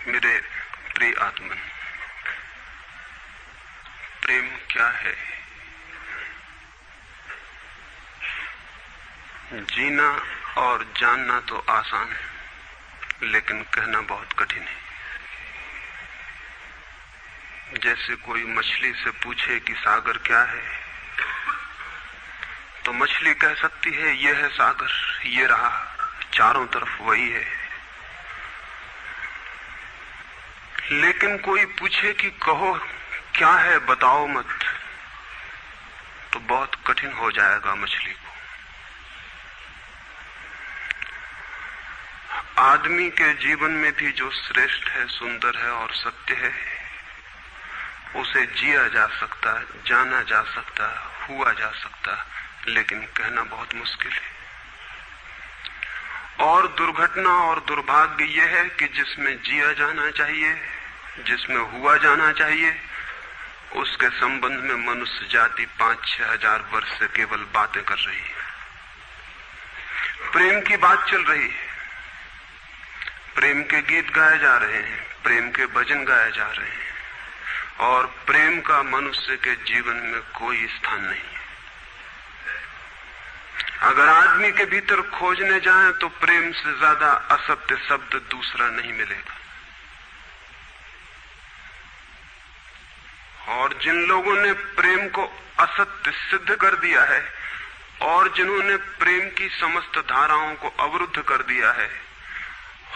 मेरे प्रिय आत्मन, प्रेम क्या है? जीना और जानना तो आसान है, लेकिन कहना बहुत कठिन है। जैसे कोई मछली से पूछे कि सागर क्या है, तो मछली कह सकती है ये है सागर, ये रहा, चारों तरफ वही है। लेकिन कोई पूछे कि कहो क्या है, बताओ मत, तो बहुत कठिन हो जाएगा मछली को। आदमी के जीवन में भी जो श्रेष्ठ है, सुंदर है और सत्य है, उसे जिया जा सकता, जाना जा सकता, हुआ जा सकता, लेकिन कहना बहुत मुश्किल है। और दुर्घटना और दुर्भाग्य यह है कि जिसमें जिया जाना चाहिए, जिसमें हुआ जाना चाहिए, उसके संबंध में मनुष्य जाति 5-6 हजार वर्ष से केवल बातें कर रही है। प्रेम की बात चल रही है, प्रेम के गीत गाए जा रहे हैं, प्रेम के भजन गाए जा रहे हैं, और प्रेम का मनुष्य के जीवन में कोई स्थान नहीं है। अगर आदमी के भीतर खोजने जाएं तो प्रेम से ज्यादा असत्य शब्द दूसरा नहीं मिलेगा। और जिन लोगों ने प्रेम को असत्य सिद्ध कर दिया है और जिन्होंने प्रेम की समस्त धाराओं को अवरुद्ध कर दिया है,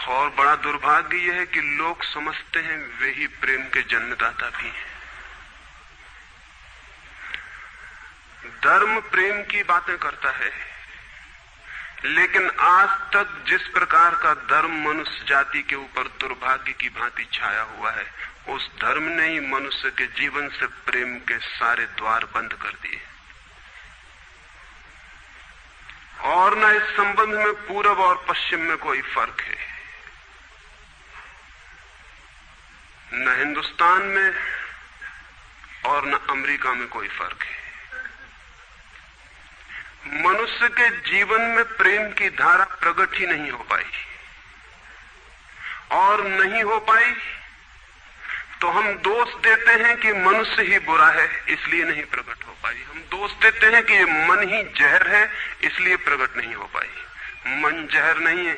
और बड़ा दुर्भाग्य यह है कि लोग समझते हैं वे ही प्रेम के जन्मदाता भी हैं। धर्म प्रेम की बातें करता है, लेकिन आज तक जिस प्रकार का धर्म मनुष्य जाति के ऊपर दुर्भाग्य की भांति छाया हुआ है, उस धर्म ने ही मनुष्य के जीवन से प्रेम के सारे द्वार बंद कर दिए। और न इस संबंध में पूरब और पश्चिम में कोई फर्क है, न हिंदुस्तान में और न अमेरिका में कोई फर्क है। मनुष्य के जीवन में प्रेम की धारा प्रकट ही नहीं हो पाई, और नहीं हो पाई तो हम दोष देते हैं कि मनुष्य ही बुरा है, इसलिए नहीं प्रकट हो पाई। हम दोष देते हैं कि ये मन ही जहर है, इसलिए प्रकट नहीं हो पाई। मन जहर नहीं है,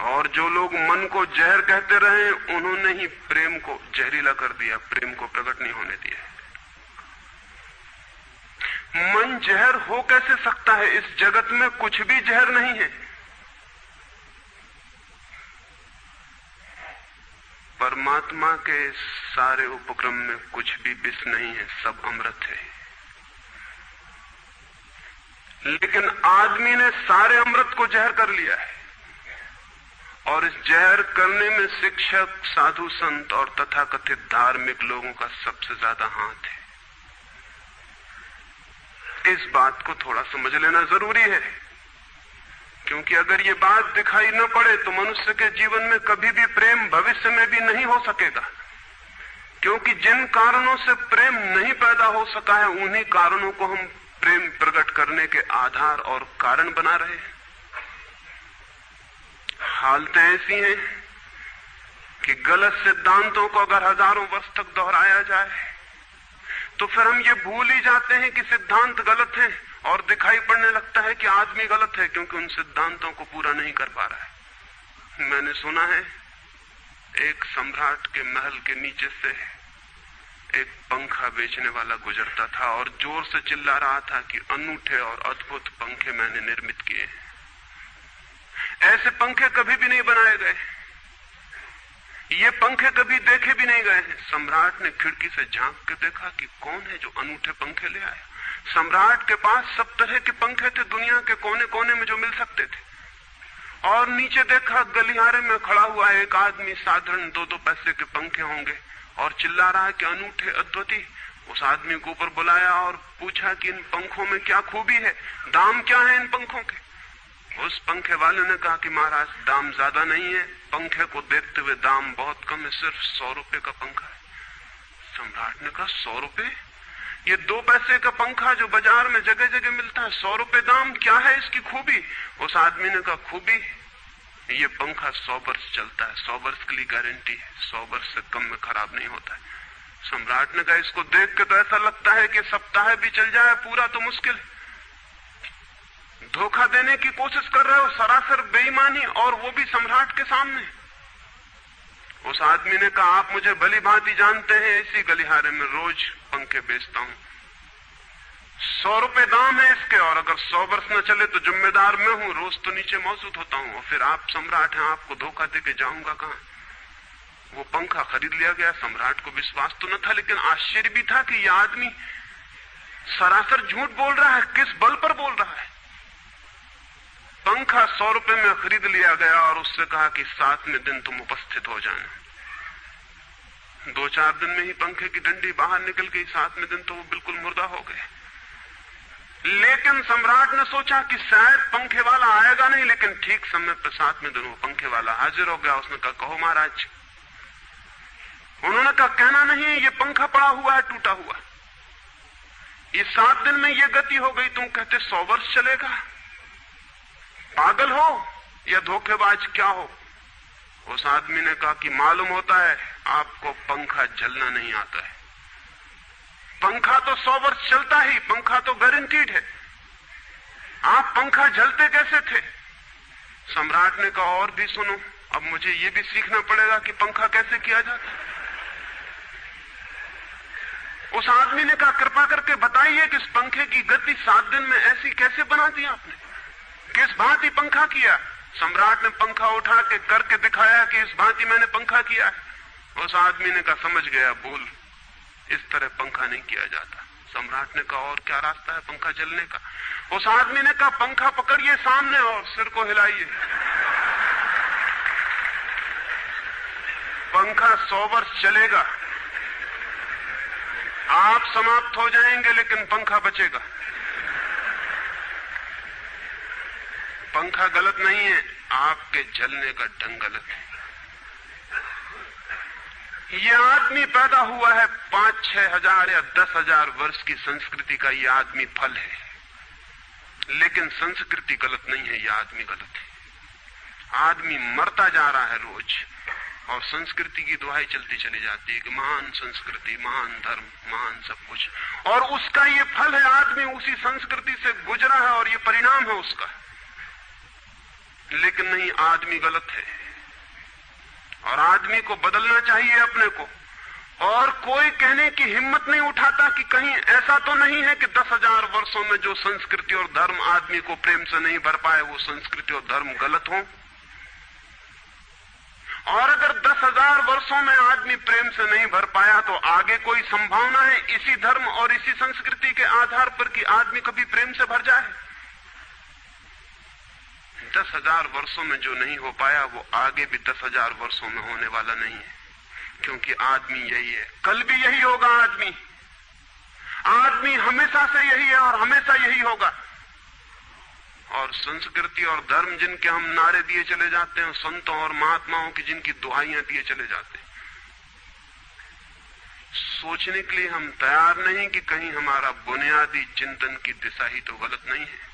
और जो लोग मन को जहर कहते रहे, उन्होंने ही प्रेम को जहरीला कर दिया, प्रेम को प्रकट नहीं होने दिया। मन जहर हो कैसे सकता है? इस जगत में कुछ भी जहर नहीं है। परमात्मा के सारे उपक्रम में कुछ भी विष नहीं है, सब अमृत है। लेकिन आदमी ने सारे अमृत को जहर कर लिया है, और इस जहर करने में शिक्षक, साधु संत और तथाकथित धार्मिक लोगों का सबसे ज्यादा हाथ है। इस बात को थोड़ा समझ लेना जरूरी है, क्योंकि अगर ये बात दिखाई न पड़े तो मनुष्य के जीवन में कभी भी प्रेम भविष्य में भी नहीं हो सकेगा। क्योंकि जिन कारणों से प्रेम नहीं पैदा हो सका है, उन्हीं कारणों को हम प्रेम प्रकट करने के आधार और कारण बना रहे हैं। हालतें ऐसी हैं कि गलत सिद्धांतों को अगर हजारों वर्ष तक दोहराया जाए तो फिर हम ये भूल ही जाते हैं कि सिद्धांत गलत है, और दिखाई पड़ने लगता है कि आदमी गलत है, क्योंकि उन सिद्धांतों को पूरा नहीं कर पा रहा है। मैंने सुना है एक सम्राट के महल के नीचे से एक पंखा बेचने वाला गुजरता था और जोर से चिल्ला रहा था कि अनूठे और अद्भुत पंखे मैंने निर्मित किए हैं। ऐसे पंखे कभी भी नहीं बनाए गए, ये पंखे कभी देखे भी नहीं गए हैं। सम्राट ने खिड़की से झांक के देखा कि कौन है जो अनूठे पंखे ले आया। सम्राट के पास सब तरह के पंखे थे, दुनिया के कोने कोने में जो मिल सकते थे। और नीचे देखा, गलियारे में खड़ा हुआ एक आदमी, साधारण 2-2 पैसे के पंखे होंगे, और चिल्ला रहा है कि अनूठे, अद्वितीय। उस आदमी को ऊपर बुलाया और पूछा कि इन पंखों में क्या खूबी है, दाम क्या है इन पंखों के। उस पंखे वाले ने कहा कि महाराज, दाम ज्यादा नहीं है, पंखे को देखते हुए दाम बहुत कम है, सिर्फ 100 रुपए का पंखा है। सम्राट ने कहा 100 रुपए? ये 2 पैसे का पंखा जो बाजार में जगह जगह मिलता है, 100 रुपए दाम, क्या है इसकी खूबी? उस आदमी ने कहा खूबी ये पंखा 100 वर्ष चलता है, 100 वर्ष के लिए गारंटी है, 100 वर्ष से कम में खराब नहीं होता है। सम्राट ने कहा इसको देख के तो ऐसा लगता है कि सप्ताह भी चल जाए, पूरा तो मुश्किल है। धोखा देने की कोशिश कर रहे हो, सरासर बेईमानी, और वो भी सम्राट के सामने। उस आदमी ने कहा आप मुझे भली भांति जानते हैं, इसी गलिहारे में रोज पंखे बेचता हूं, 100 रुपए दाम है इसके, और अगर 100 वर्ष न चले तो जिम्मेदार मैं हूं, रोज तो नीचे मौजूद होता हूं, और फिर आप सम्राट हैं, आपको धोखा देके जाऊंगा कहां। वो पंखा खरीद लिया गया। सम्राट को विश्वास तो न था, लेकिन आश्चर्य भी था कि यह आदमी सरासर झूठ बोल रहा है, किस बल पर बोल रहा है। पंखा 100 रुपए में खरीद लिया गया और उससे कहा कि 7वें दिन तुम उपस्थित हो जाना। 2-4 दिन में ही पंखे की डंडी बाहर निकल गई, 7वें दिन तो वो बिल्कुल मुर्दा हो गए। लेकिन सम्राट ने सोचा कि शायद पंखे वाला आएगा नहीं, लेकिन ठीक समय पर 7वें दिन वो पंखे वाला हाजिर हो गया। उसने कहा कहो महाराज। उन्होंने कहा कहना नहीं है, ये पंखा पड़ा हुआ है टूटा हुआ, ये 7 दिन में ये गति हो गई, तुम कहते 100 वर्ष चलेगा। पागल हो या धोखेबाज क्या हो। उस आदमी ने कहा कि मालूम होता है आपको पंखा जलना नहीं आता है। पंखा तो 100 वर्ष चलता ही, पंखा तो गारंटीड है, आप पंखा जलते कैसे थे। सम्राट ने कहा और भी सुनो, अब मुझे ये भी सीखना पड़ेगा कि पंखा कैसे किया जाता है। उस आदमी ने कहा कृपा करके बताइए कि इस पंखे की गति 7 दिन में ऐसी कैसे बना दी आपने, किस भांति पंखा किया। सम्राट ने पंखा उठा के करके दिखाया कि इस भांति मैंने पंखा किया है। उस आदमी ने कहा समझ गया, भूल, इस तरह पंखा नहीं किया जाता। सम्राट ने कहा और क्या रास्ता है पंखा जलने का। उस आदमी ने कहा पंखा पकड़िए सामने और सिर को हिलाइए। पंखा 100 वर्ष चलेगा, आप समाप्त हो जाएंगे लेकिन पंखा बचेगा। पंखा गलत नहीं है, आपके जलने का ढंग गलत है। यह आदमी पैदा हुआ है 5-6 हजार या 10 हजार वर्ष की संस्कृति का, यह आदमी फल है, लेकिन संस्कृति गलत नहीं है, यह आदमी गलत है। आदमी मरता जा रहा है रोज, और संस्कृति की दुहाई चलती चली जाती है कि महान संस्कृति, महान धर्म, महान सब कुछ, और उसका ये फल है। आदमी उसी संस्कृति से गुजरा है और ये परिणाम है उसका। लेकिन नहीं, आदमी गलत है और आदमी को बदलना चाहिए अपने को। और कोई कहने की हिम्मत नहीं उठाता कि कहीं ऐसा तो नहीं है कि 10,000 वर्षों में जो संस्कृति और धर्म आदमी को प्रेम से नहीं भर पाए, वो संस्कृति और धर्म गलत हो। और अगर 10,000 वर्षों में आदमी प्रेम से नहीं भर पाया, तो आगे कोई संभावना है इसी धर्म और इसी संस्कृति के आधार पर कि आदमी कभी प्रेम से भर जाए। 10,000 वर्षों में जो नहीं हो पाया, वो आगे भी 10,000 वर्षों में होने वाला नहीं है, क्योंकि आदमी यही है, कल भी यही होगा। आदमी हमेशा से यही है और हमेशा यही होगा। और संस्कृति और धर्म जिनके हम नारे दिए चले जाते हैं, संतों और महात्माओं की जिनकी दुहाइयां दिए चले जाते हैं, सोचने के लिए हम तैयार नहीं कि कहीं हमारा बुनियादी चिंतन की दिशा ही तो गलत नहीं है।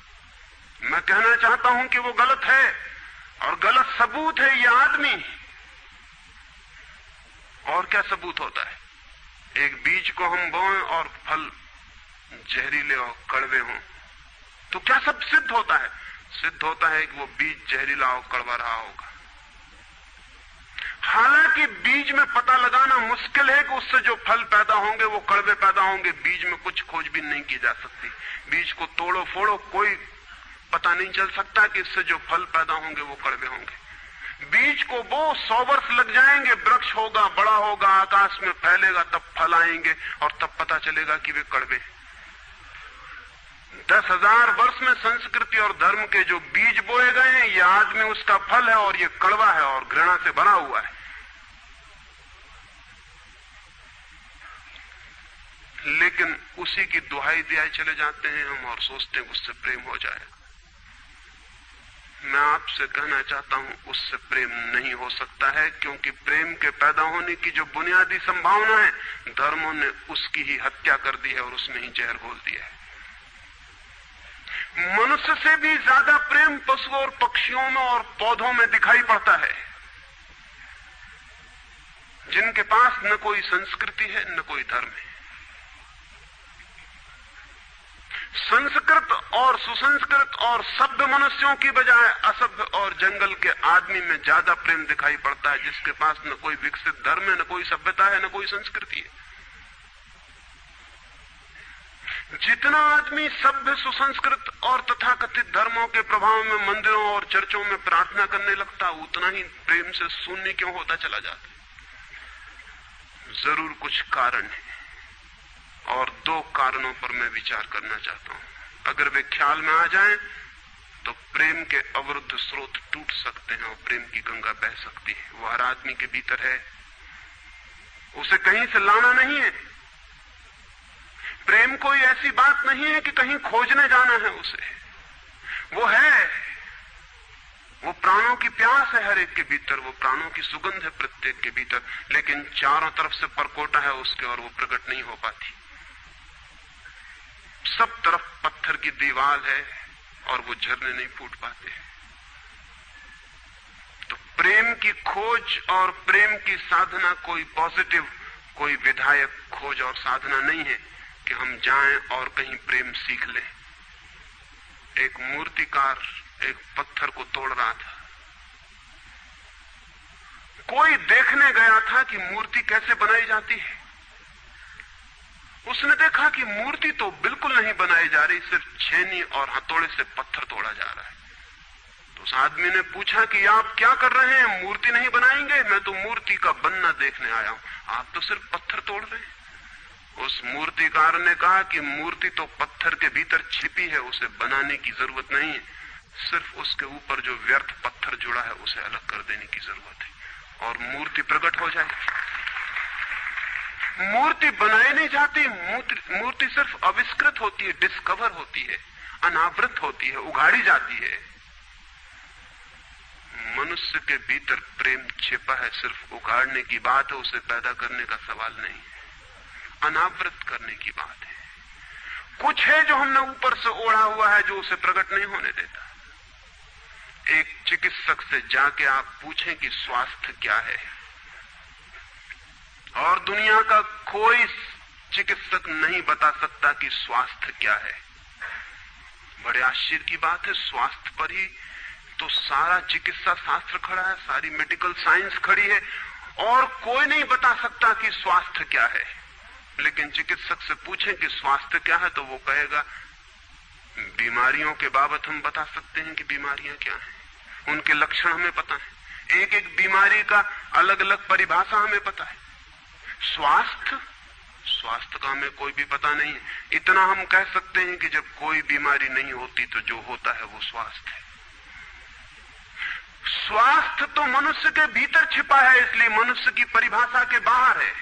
मैं कहना चाहता हूं कि वो गलत है, और गलत सबूत है ये आदमी। और क्या सबूत होता है? एक बीज को हम बोएं और फल जहरीले और कड़वे हों, तो क्या सब सिद्ध होता है? सिद्ध होता है कि वो बीज जहरीला और कड़वा रहा होगा। हालांकि बीज में पता लगाना मुश्किल है कि उससे जो फल पैदा होंगे वो कड़वे पैदा होंगे। बीज में कुछ खोजबीन नहीं की जा सकती। बीज को तोड़ो फोड़ो, कोई पता नहीं चल सकता कि इससे जो फल पैदा होंगे वो कड़वे होंगे। बीज को वो 100 वर्ष लग जाएंगे, वृक्ष होगा, बड़ा होगा, आकाश में फैलेगा, तब फल आएंगे और तब पता चलेगा कि वे कड़वे। 10,000 वर्ष में संस्कृति और धर्म के जो बीज बोए गए हैं, ये आदमी उसका फल है और ये कड़वा है और घृणा से भरा हुआ है। लेकिन उसी की दुहाई दिए चले जाते हैं हम और सोचते हैं उससे प्रेम हो जाएगा। मैं आपसे कहना चाहता हूं उससे प्रेम नहीं हो सकता है, क्योंकि प्रेम के पैदा होने की जो बुनियादी संभावना है, धर्मों ने उसकी ही हत्या कर दी है और उसमें ही जहर घोल दिया है। मनुष्य से भी ज्यादा प्रेम पशुओं और पक्षियों में और पौधों में दिखाई पड़ता है, जिनके पास न कोई संस्कृति है न कोई धर्म है। संस्कृत और सुसंस्कृत और सभ्य मनुष्यों की बजाय असभ्य और जंगल के आदमी में ज्यादा प्रेम दिखाई पड़ता है, जिसके पास न कोई विकसित धर्म है, न कोई सभ्यता है, न कोई संस्कृति है। जितना आदमी सभ्य, सुसंस्कृत और तथाकथित धर्मों के प्रभाव में मंदिरों और चर्चों में प्रार्थना करने लगता, उतना ही प्रेम से शून्य क्यों होता चला जाता? जरूर कुछ कारण है, और दो कारणों पर मैं विचार करना चाहता हूं। अगर वे ख्याल में आ जाएं तो प्रेम के अवरुद्ध स्रोत टूट सकते हैं और प्रेम की गंगा बह सकती है। वो हर आदमी के भीतर है, उसे कहीं से लाना नहीं है। प्रेम कोई ऐसी बात नहीं है कि कहीं खोजने जाना है उसे, वो है, वो प्राणों की प्यास है हर एक के भीतर, वो प्राणों की सुगंध है प्रत्येक के भीतर, लेकिन चारों तरफ से परकोटा है उसके और वो प्रकट नहीं हो पाती। सब तरफ पत्थर की दीवार है और वो झरने नहीं फूट पाते। तो प्रेम की खोज और प्रेम की साधना कोई पॉजिटिव, कोई विधायक खोज और साधना नहीं है कि हम जाएं और कहीं प्रेम सीख लें। एक मूर्तिकार एक पत्थर को तोड़ रहा था, कोई देखने गया था कि मूर्ति कैसे बनाई जाती है। उसने देखा कि मूर्ति तो बिल्कुल नहीं बनाई जा रही, सिर्फ छेनी और हथौड़े से पत्थर तोड़ा जा रहा है। तो उस आदमी ने पूछा कि आप क्या कर रहे हैं, मूर्ति नहीं बनाएंगे? मैं तो मूर्ति का बनना देखने आया हूं, आप तो सिर्फ पत्थर तोड़ रहे हैं। उस मूर्तिकार ने कहा कि मूर्ति तो पत्थर के भीतर छिपी है, उसे बनाने की जरूरत नहीं है, सिर्फ उसके ऊपर जो व्यर्थ पत्थर जुड़ा है उसे अलग कर देने की जरूरत है और मूर्ति प्रकट हो जाएगी। मूर्ति बनाई नहीं जाती, मूर्ति सिर्फ आविष्कृत होती है, डिस्कवर होती है, अनावृत होती है, उगाड़ी जाती है। मनुष्य के भीतर प्रेम छिपा है, सिर्फ उगाड़ने की बात है, उसे पैदा करने का सवाल नहीं है, अनावृत करने की बात है। कुछ है जो हमने ऊपर से ओढ़ा हुआ है, जो उसे प्रकट नहीं होने देता। एक चिकित्सक से जाके आप पूछें कि स्वास्थ्य क्या है, और दुनिया का कोई चिकित्सक नहीं बता सकता कि स्वास्थ्य क्या है। बड़े आश्चर्य की बात है, स्वास्थ्य पर ही तो सारा चिकित्सा शास्त्र खड़ा है, सारी मेडिकल साइंस खड़ी है, और कोई नहीं बता सकता कि स्वास्थ्य क्या है। लेकिन चिकित्सक से पूछें कि स्वास्थ्य क्या है, तो वो कहेगा बीमारियों के बाबत हम बता सकते हैं कि बीमारियां क्या हैं, उनके लक्षण हमें पता है, एक एक बीमारी का अलग अलग परिभाषा हमें पता है। स्वास्थ्य का हमें कोई भी पता नहीं है। इतना हम कह सकते हैं कि जब कोई बीमारी नहीं होती तो जो होता है वो स्वास्थ्य है। स्वास्थ्य तो मनुष्य के भीतर छिपा है, इसलिए मनुष्य की परिभाषा के बाहर है।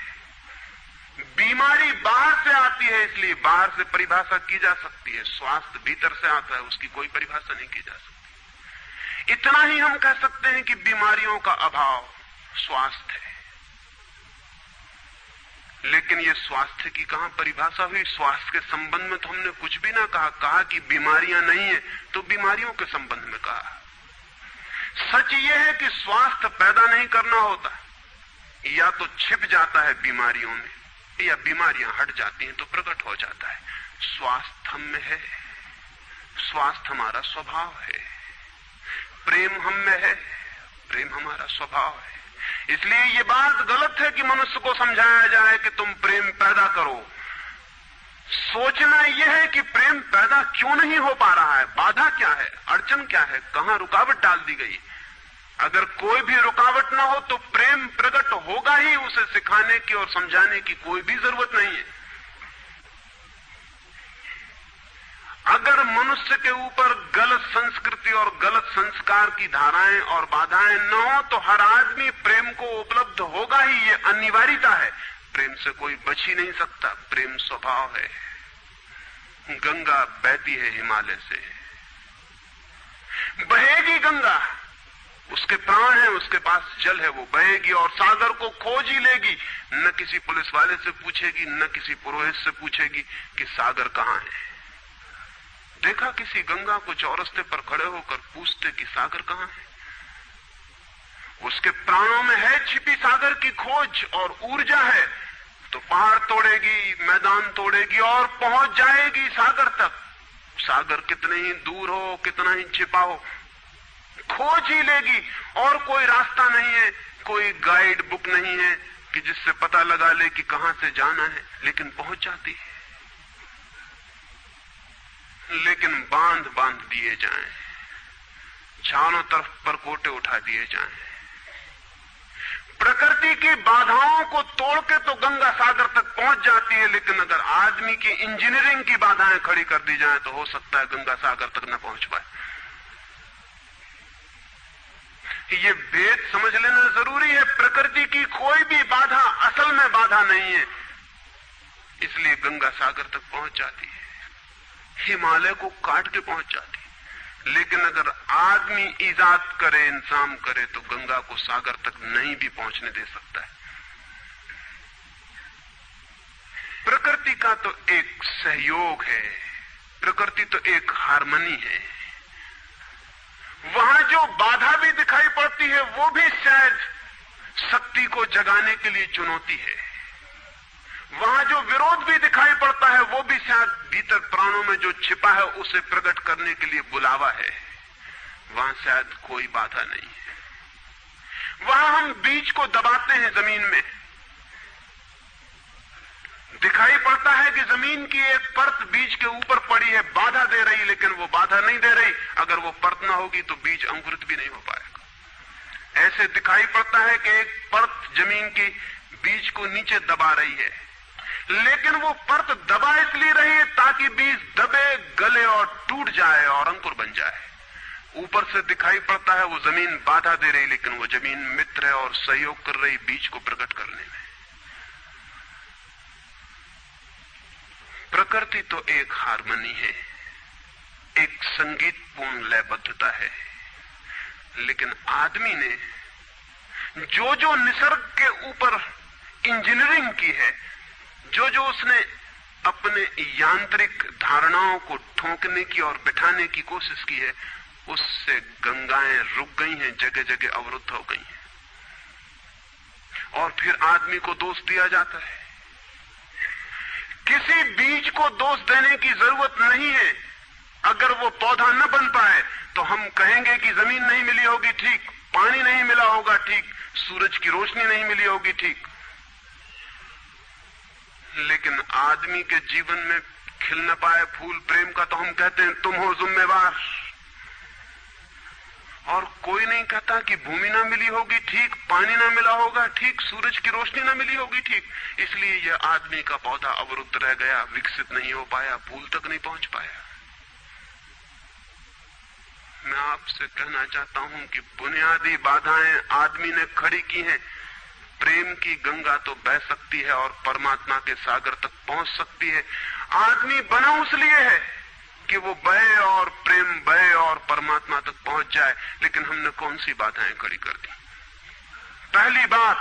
बीमारी बाहर से आती है, इसलिए बाहर से परिभाषा की जा सकती है। स्वास्थ्य भीतर से आता है, उसकी कोई परिभाषा नहीं की जा सकती। इतना ही हम कह सकते हैं कि बीमारियों का अभाव स्वास्थ्य है। लेकिन ये स्वास्थ्य की कहां परिभाषा हुई? स्वास्थ्य के संबंध में तो हमने कुछ भी ना कहा कि बीमारियां नहीं है, तो बीमारियों के संबंध में कहा। सच ये है कि स्वास्थ्य पैदा नहीं करना होता, या तो छिप जाता है बीमारियों में, या बीमारियां हट जाती हैं तो प्रकट हो जाता है। स्वास्थ्य हम में है, स्वास्थ्य हमारा स्वभाव है। प्रेम हम में है, प्रेम हमारा स्वभाव है। इसलिए ये बात गलत है कि मनुष्य को समझाया जाए कि तुम प्रेम पैदा करो। सोचना यह है कि प्रेम पैदा क्यों नहीं हो पा रहा है, बाधा क्या है, अड़चन क्या है, कहां रुकावट डाल दी गई। अगर कोई भी रुकावट ना हो तो प्रेम प्रकट होगा ही। उसे सिखाने की और समझाने की कोई भी जरूरत नहीं है। अगर मनुष्य के ऊपर गलत संस्कृति और गलत संस्कार की धाराएं और बाधाएं न हो तो हर आदमी प्रेम को उपलब्ध होगा ही, ये अनिवार्यता है। प्रेम से कोई बच ही नहीं सकता, प्रेम स्वभाव है। गंगा बहती है हिमालय से, बहेगी गंगा, उसके प्राण है, उसके पास जल है, वो बहेगी और सागर को खोज ही लेगी। न किसी पुलिस वाले से पूछेगी, न किसी पुरोहित से पूछेगी कि सागर कहां है। देखा किसी गंगा को चौरस्ते पर खड़े होकर पूछते कि सागर कहां है? उसके प्राणों में है छिपी सागर की खोज और ऊर्जा है, तो पहाड़ तोड़ेगी, मैदान तोड़ेगी और पहुंच जाएगी सागर तक। सागर कितने ही दूर हो, कितना ही छिपा हो, खोज ही लेगी। और कोई रास्ता नहीं है, कोई गाइड बुक नहीं है कि जिससे पता लगा ले कि कहां से जाना है, लेकिन पहुंच जाती है। लेकिन बांध बांध दिए जाएं, चारों तरफ परकोटे उठा दिए जाएं, प्रकृति की बाधाओं को तोड़ के तो गंगा सागर तक पहुंच जाती है, लेकिन अगर आदमी की इंजीनियरिंग की बाधाएं खड़ी कर दी जाएं तो हो सकता है गंगा सागर तक न पहुंच पाए। ये भेद समझ लेना जरूरी है। प्रकृति की कोई भी बाधा असल में बाधा नहीं है, इसलिए गंगा सागर तक पहुंच जाती है, हिमालय को काट के पहुंच जाती है। लेकिन अगर आदमी इजाद करे, इंतजाम करे, तो गंगा को सागर तक नहीं भी पहुंचने दे सकता है। प्रकृति का तो एक सहयोग है, प्रकृति तो एक हार्मनी है। वहां जो बाधा भी दिखाई पड़ती है वो भी शायद शक्ति को जगाने के लिए चुनौती है। वहां जो विरोध भी दिखाई पड़ता है वो भी शायद भीतर प्राणों में जो छिपा है उसे प्रकट करने के लिए बुलावा है। वहां शायद कोई बाधा नहीं है। वहां हम बीज को दबाते हैं जमीन में, दिखाई पड़ता है कि जमीन की एक परत बीज के ऊपर पड़ी है, बाधा दे रही, लेकिन वो बाधा नहीं दे रही। अगर वो परत ना होगी तो बीज अंकुरित भी नहीं हो पाएगा। ऐसे दिखाई पड़ता है कि एक परत जमीन की बीज को नीचे दबा रही है, लेकिन वो परत दबा इसलिए रही है ताकि बीज दबे, गले और टूट जाए और अंकुर बन जाए। ऊपर से दिखाई पड़ता है वो जमीन बाधा दे रही, लेकिन वो जमीन मित्र है और सहयोग कर रही बीज को प्रकट करने में। प्रकृति तो एक हार्मनी है, एक संगीतपूर्ण लयबद्धता है, लेकिन आदमी ने जो जो निसर्ग के ऊपर इंजीनियरिंग की है, जो जो उसने अपने यांत्रिक धारणाओं को ठोंकने की और बिठाने की कोशिश की है, उससे गंगाएं रुक गई हैं, जगह जगह अवरुद्ध हो गई हैं। और फिर आदमी को दोष दिया जाता है। किसी बीज को दोष देने की जरूरत नहीं है। अगर वो पौधा न बन पाए तो हम कहेंगे कि जमीन नहीं मिली होगी, ठीक, पानी नहीं मिला होगा, ठीक, सूरज की रोशनी नहीं मिली होगी, ठीक, लेकिन आदमी के जीवन में खिल न पाए फूल प्रेम का तो हम कहते हैं तुम हो जिम्मेवार। और कोई नहीं कहता कि भूमि ना मिली होगी, ठीक, पानी ना मिला होगा, ठीक, सूरज की रोशनी ना मिली होगी, ठीक, इसलिए यह आदमी का पौधा अवरुद्ध रह गया, विकसित नहीं हो पाया, फूल तक नहीं पहुंच पाया। मैं आपसे कहना चाहता हूं कि बुनियादी बाधाएं आदमी ने खड़ी की हैं। प्रेम की गंगा तो बह सकती है और परमात्मा के सागर तक पहुंच सकती है। आदमी बना उसलिए है कि वो बहे और प्रेम बहे और परमात्मा तक पहुंच जाए, लेकिन हमने कौन सी बाधाएं खड़ी कर दी? पहली बात,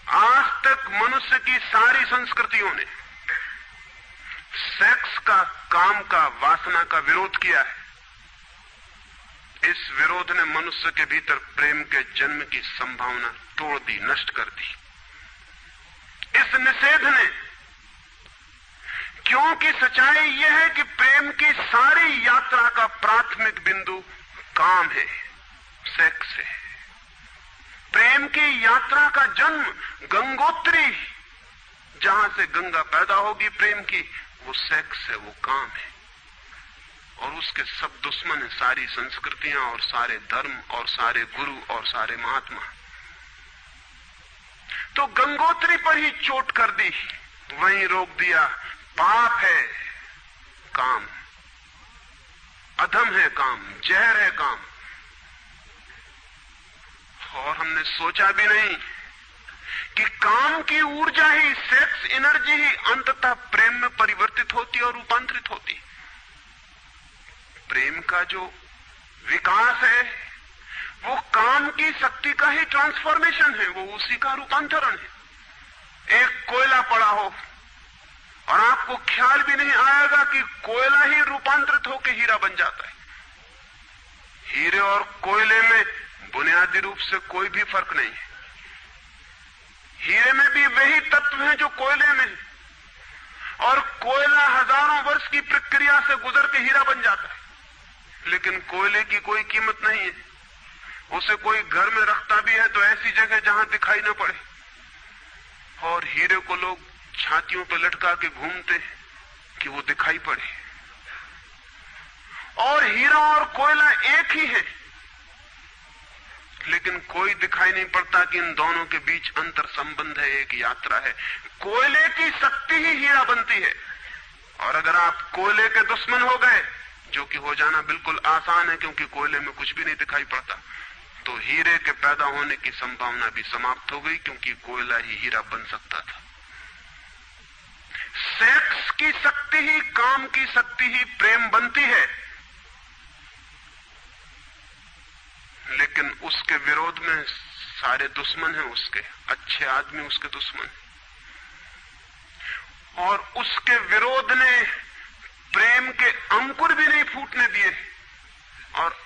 आज तक मनुष्य की सारी संस्कृतियों ने सेक्स का, काम का, वासना का विरोध किया है। इस विरोध ने मनुष्य के भीतर प्रेम के जन्म की संभावना तोड़ दी, नष्ट कर दी। इस निषेध ने, क्योंकि सच्चाई यह है कि प्रेम की सारी यात्रा का प्राथमिक बिंदु काम है, सेक्स है। प्रेम की यात्रा का जन्म गंगोत्री, जहां से गंगा पैदा होगी प्रेम की, वो सेक्स है, वो काम है। और उसके सब दुश्मन है, सारी संस्कृतियां और सारे धर्म और सारे गुरु और सारे महात्मा। तो गंगोत्री पर ही चोट कर दी, वहीं रोक दिया। पाप है काम, अधम है काम, जहर है काम। और हमने सोचा भी नहीं कि काम की ऊर्जा ही, सेक्स एनर्जी ही अंततः प्रेम में परिवर्तित होती और रूपांतरित होती। प्रेम का जो विकास है वो काम की शक्ति का ही ट्रांसफॉर्मेशन है, वो उसी का रूपांतरण है। एक कोयला पड़ा हो और आपको ख्याल भी नहीं आएगा कि कोयला ही रूपांतरित होकर हीरा बन जाता है। हीरे और कोयले में बुनियादी रूप से कोई भी फर्क नहीं है। हीरे में भी वही तत्व हैं जो कोयले में है, और कोयला हजारों वर्ष की प्रक्रिया से गुजर के हीरा बन जाता है। लेकिन कोयले की कोई कीमत नहीं है। उसे कोई घर में रखता भी है तो ऐसी जगह जहां दिखाई न पड़े, और हीरे को लोग छातियों पर लटका के घूमते कि वो दिखाई पड़े। और हीरा और कोयला एक ही है, लेकिन कोई दिखाई नहीं पड़ता कि इन दोनों के बीच अंतर संबंध है, एक यात्रा है। कोयले की शक्ति ही हीरा बनती है, और अगर आप कोयले के दुश्मन हो गए, जो कि हो जाना बिल्कुल आसान है क्योंकि कोयले में कुछ भी नहीं दिखाई पड़ता, तो हीरे के पैदा होने की संभावना भी समाप्त हो गई, क्योंकि कोयला ही हीरा बन सकता था। सेक्स की शक्ति ही, काम की शक्ति ही प्रेम बनती है, लेकिन उसके विरोध में सारे दुश्मन हैं उसके। अच्छे आदमी उसके दुश्मन, और उसके विरोध ने प्रेम के अंकुर भी नहीं फूटने दिए, और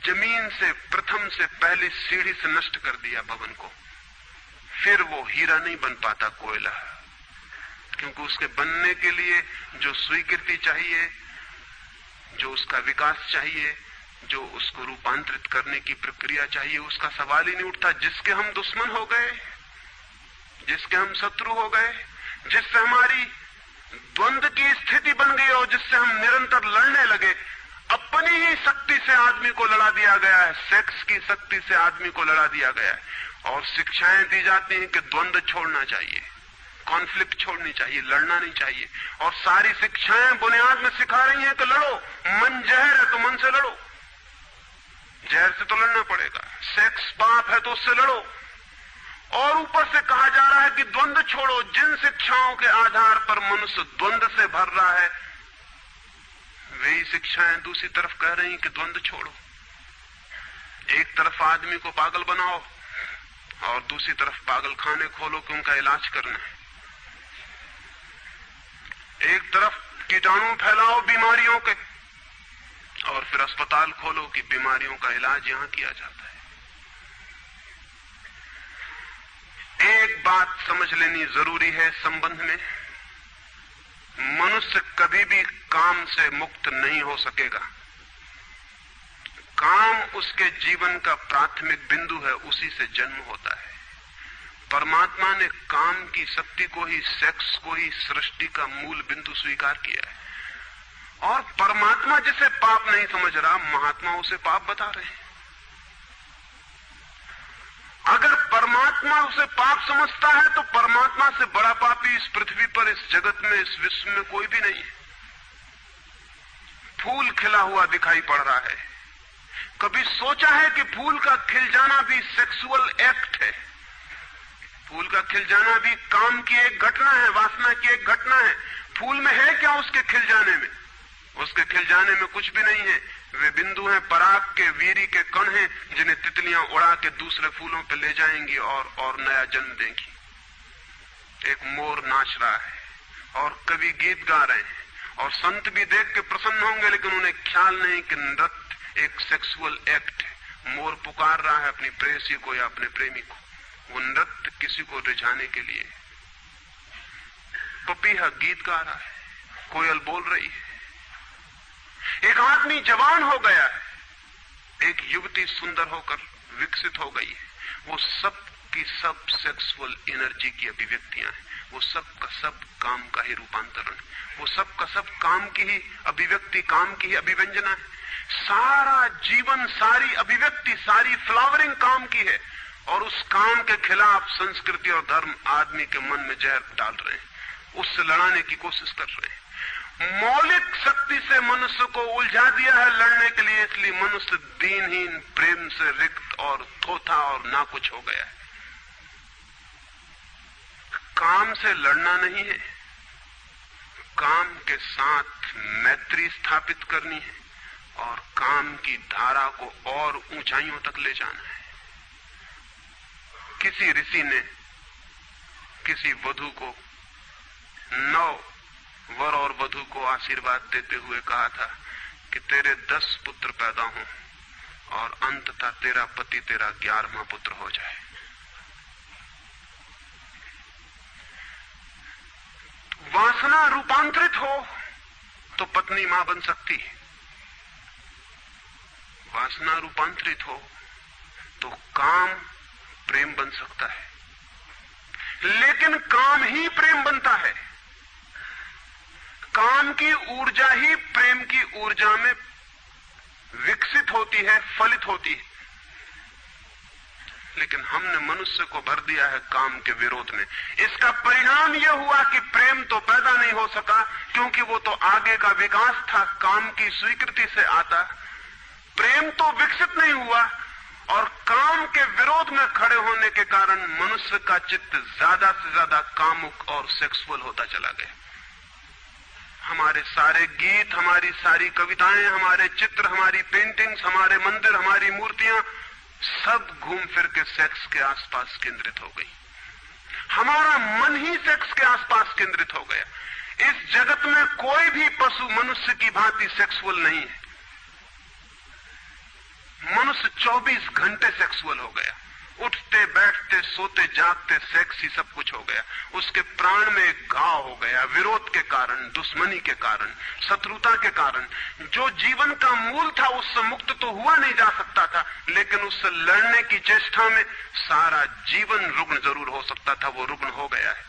जमीन से, प्रथम से, पहली सीढ़ी से नष्ट कर दिया भवन को। फिर वो हीरा नहीं बन पाता कोयला, क्योंकि उसके बनने के लिए जो स्वीकृति चाहिए, जो उसका विकास चाहिए, जो उसको रूपांतरित करने की प्रक्रिया चाहिए, उसका सवाल ही नहीं उठता। जिसके हम दुश्मन हो गए, जिसके हम शत्रु हो गए, जिससे हमारी द्वंद्व की स्थिति बन गई और जिससे हम निरंतर लड़ने लगे, अपनी ही शक्ति से आदमी को लड़ा दिया गया है, सेक्स की शक्ति से आदमी को लड़ा दिया गया है। और शिक्षाएं दी जाती हैं कि द्वंद्व छोड़ना चाहिए, कॉन्फ्लिक्ट छोड़नी चाहिए, लड़ना नहीं चाहिए। और सारी शिक्षाएं बुनियाद में सिखा रही हैं कि लड़ो, मन जहर है तो मन से लड़ो, जहर से तो लड़ना पड़ेगा। सेक्स पाप है तो उससे लड़ो। और ऊपर से कहा जा रहा है कि द्वंद्व छोड़ो। जिन शिक्षाओं के आधार पर मनुष्य द्वंद्व से भर रहा है, वही शिक्षाएं दूसरी तरफ कह रही हैं कि द्वंद्व छोड़ो। एक तरफ आदमी को पागल बनाओ और दूसरी तरफ पागल खाने खोलो कि उनका इलाज करना है। एक तरफ कीटाणु फैलाओ बीमारियों के, और फिर अस्पताल खोलो कि बीमारियों का इलाज यहां किया जाता है। एक बात समझ लेनी जरूरी है संबंध में, मनुष्य कभी भी काम से मुक्त नहीं हो सकेगा। काम उसके जीवन का प्राथमिक बिंदु है, उसी से जन्म होता है। परमात्मा ने काम की शक्ति को ही, सेक्स को ही सृष्टि का मूल बिंदु स्वीकार किया है। और परमात्मा जिसे पाप नहीं समझ रहा, महात्मा उसे पाप बता रहे हैं। अगर परमात्मा उसे पाप समझता है तो परमात्मा से बड़ा पापी इस पृथ्वी पर, इस जगत में, इस विश्व में कोई भी नहीं है। फूल खिला हुआ दिखाई पड़ रहा है। कभी सोचा है कि फूल का खिल जाना भी सेक्सुअल एक्ट है? फूल का खिल जाना भी काम की एक घटना है, वासना की एक घटना है। फूल में है क्या उसके खिल जाने में? उसके खिल जाने में कुछ भी नहीं है। वे बिंदु हैं, पराग के, वीरी के कण हैं, जिन्हें तितलियां उड़ा के दूसरे फूलों पे ले जाएंगी और नया जन्म देंगी। एक मोर नाच रहा है और कवि गीत गा रहे हैं, और संत भी देख के प्रसन्न होंगे, लेकिन उन्हें ख्याल नहीं कि नृत्य एक सेक्सुअल एक्ट है। मोर पुकार रहा है अपनी प्रेयसी को या अपने प्रेमी को, वो नृत्य किसी को रिझाने के लिए। पपीहा गीत गा रहा है, कोयल बोल रही है। एक आदमी जवान हो गया है, एक युवती सुंदर होकर विकसित हो गई है। वो सब की सब सेक्सुअल एनर्जी की अभिव्यक्तियां हैं। वो सब का सब काम का ही रूपांतरण, वो सब का सब काम की ही अभिव्यक्ति, काम की ही अभिव्यंजना है। सारा जीवन, सारी अभिव्यक्ति, सारी फ्लावरिंग काम की है। और उस काम के खिलाफ संस्कृति और धर्म आदमी के मन में जहर डाल रहे हैं, उससे लड़ाने की कोशिश कर रहे हैं। मौलिक शक्ति से मनुष्य को उलझा दिया है लड़ने के लिए, इसलिए मनुष्य दीनहीन, प्रेम से रिक्त और थोथा और नाकुछ हो गया है। काम से लड़ना नहीं है, काम के साथ मैत्री स्थापित करनी है और काम की धारा को और ऊंचाइयों तक ले जाना है। किसी ऋषि ने किसी वधू को 9 वर और वधू को आशीर्वाद देते हुए कहा था कि तेरे 10 पुत्र पैदा हों और अंततः तेरा पति तेरा 11वां पुत्र हो जाए। वासना रूपांतरित हो तो पत्नी मां बन सकती है, वासना रूपांतरित हो तो काम प्रेम बन सकता है, लेकिन काम ही प्रेम बनता है। काम की ऊर्जा ही प्रेम की ऊर्जा में विकसित होती है, फलित होती है। लेकिन हमने मनुष्य को भर दिया है काम के विरोध में। इसका परिणाम यह हुआ कि प्रेम तो पैदा नहीं हो सका, क्योंकि वो तो आगे का विकास था, काम की स्वीकृति से आता। प्रेम तो विकसित नहीं हुआ और काम के विरोध में खड़े होने के कारण मनुष्य का चित्त ज्यादा से ज्यादा कामुक और सेक्सुअल होता चला गया। हमारे सारे गीत, हमारी सारी कविताएं, हमारे चित्र, हमारी पेंटिंग्स, हमारे मंदिर, हमारी मूर्तियां सब घूम फिर के सेक्स के आसपास केंद्रित हो गई। हमारा मन ही सेक्स के आसपास केंद्रित हो गया। इस जगत में कोई भी पशु मनुष्य की भांति सेक्सुअल नहीं है। मनुष्य 24 घंटे सेक्सुअल हो गया। उठते बैठते सोते जागते सेक्स ही सब कुछ हो गया। उसके प्राण में एक घाव हो गया, विरोध के कारण, दुश्मनी के कारण, शत्रुता के कारण। जो जीवन का मूल था उससे मुक्त तो हुआ नहीं जा सकता था, लेकिन उससे लड़ने की चेष्टा में सारा जीवन रुग्ण जरूर हो सकता था, वो रुग्ण हो गया है।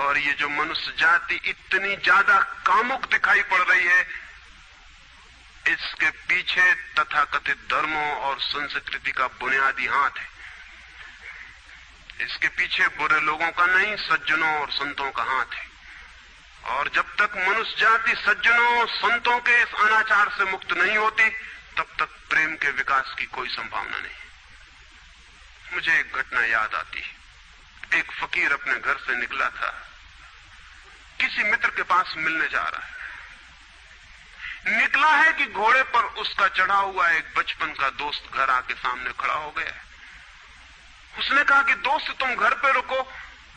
और ये जो मनुष्य जाति इतनी ज्यादा कामुक दिखाई पड़ रही है, इसके पीछे तथाकथित धर्मों और संस्कृति का बुनियादी हाथ है। इसके पीछे बुरे लोगों का नहीं, सज्जनों और संतों का हाथ है। और जब तक मनुष्य जाति सज्जनों और संतों के इस अनाचार से मुक्त नहीं होती, तब तक प्रेम के विकास की कोई संभावना नहीं। मुझे एक घटना याद आती है। एक फकीर अपने घर से निकला था, किसी मित्र के पास मिलने जा रहा है। निकला है कि घोड़े पर उसका चढ़ा हुआ एक बचपन का दोस्त घर आके सामने खड़ा हो गया है। उसने कहा कि दोस्त तुम घर पे रुको,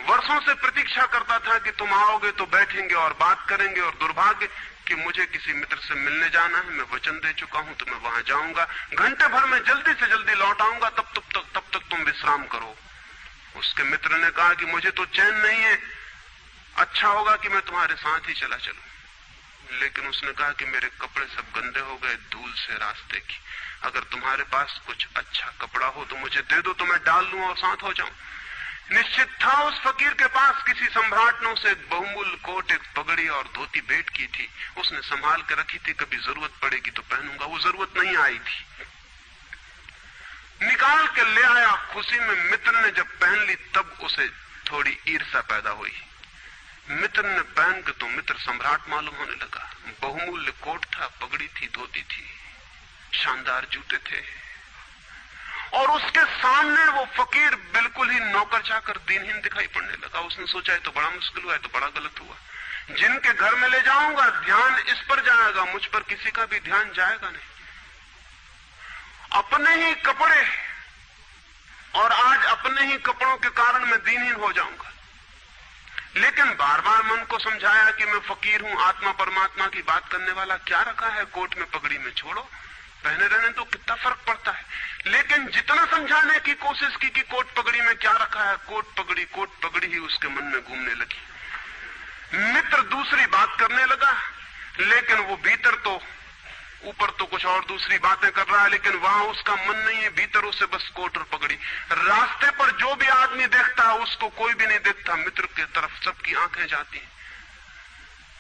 वर्षों से प्रतीक्षा करता था कि तुम आओगे तो बैठेंगे और बात करेंगे, और दुर्भाग्य कि मुझे किसी मित्र से मिलने जाना है, मैं वचन दे चुका हूं तो मैं वहां जाऊंगा, घंटे भर में जल्दी से जल्दी लौट आऊंगा, तब तक तुम विश्राम करो। उसके मित्र ने कहा कि मुझे तो चैन नहीं है, अच्छा होगा कि मैं तुम्हारे साथ ही चला चलूं। लेकिन उसने कहा कि मेरे कपड़े सब गंदे हो गए धूल से रास्ते की, अगर तुम्हारे पास कुछ अच्छा कपड़ा हो तो मुझे दे दो, तो मैं डाल लूं और साथ हो जाऊं। निश्चित था उस फकीर के पास किसी सम्राट ने उसे एक बहुमूल्य कोट, एक पगड़ी और धोती भेंट की थी। उसने संभाल के रखी थी, कभी जरूरत पड़ेगी तो पहनूंगा। वो जरूरत नहीं आई थी, निकाल के ले आया। खुशी में मित्र ने जब पहन ली तब उसे थोड़ी ईर्ष्या पैदा हुई। मित्र ने पहन के तो मित्र सम्राट मालूम होने लगा। बहुमूल्य कोट था, पगड़ी थी, धोती थी, शानदार जूते थे, और उसके सामने वो फकीर बिल्कुल ही नौकर चाकर दीनहीन दिखाई पड़ने लगा। उसने सोचा है तो बड़ा मुश्किल हुआ है, तो बड़ा गलत हुआ। जिनके घर में ले जाऊंगा ध्यान इस पर जाएगा, मुझ पर किसी का भी ध्यान जाएगा नहीं। अपने ही कपड़े, और आज अपने ही कपड़ों के कारण मैं दीनहीन हो जाऊंगा। लेकिन बार बार मन को समझाया कि मैं फकीर हूं, आत्मा परमात्मा की बात करने वाला, क्या रखा है कोट में पगड़ी में, छोड़ो, पहने रहने तो कितना फर्क पड़ता है। लेकिन जितना समझाने की कोशिश की कि कोट पगड़ी में क्या रखा है, कोट पगड़ी ही उसके मन में घूमने लगी। मित्र दूसरी बात करने लगा, लेकिन वो भीतर तो, ऊपर तो कुछ और दूसरी बातें कर रहा है, लेकिन वहां उसका मन नहीं है, भीतर उसे बस कोट और पगड़ी। रास्ते पर जो भी आदमी देखता है उसको कोई भी नहीं देखता, मित्र की तरफ सबकी आंखें जाती हैं।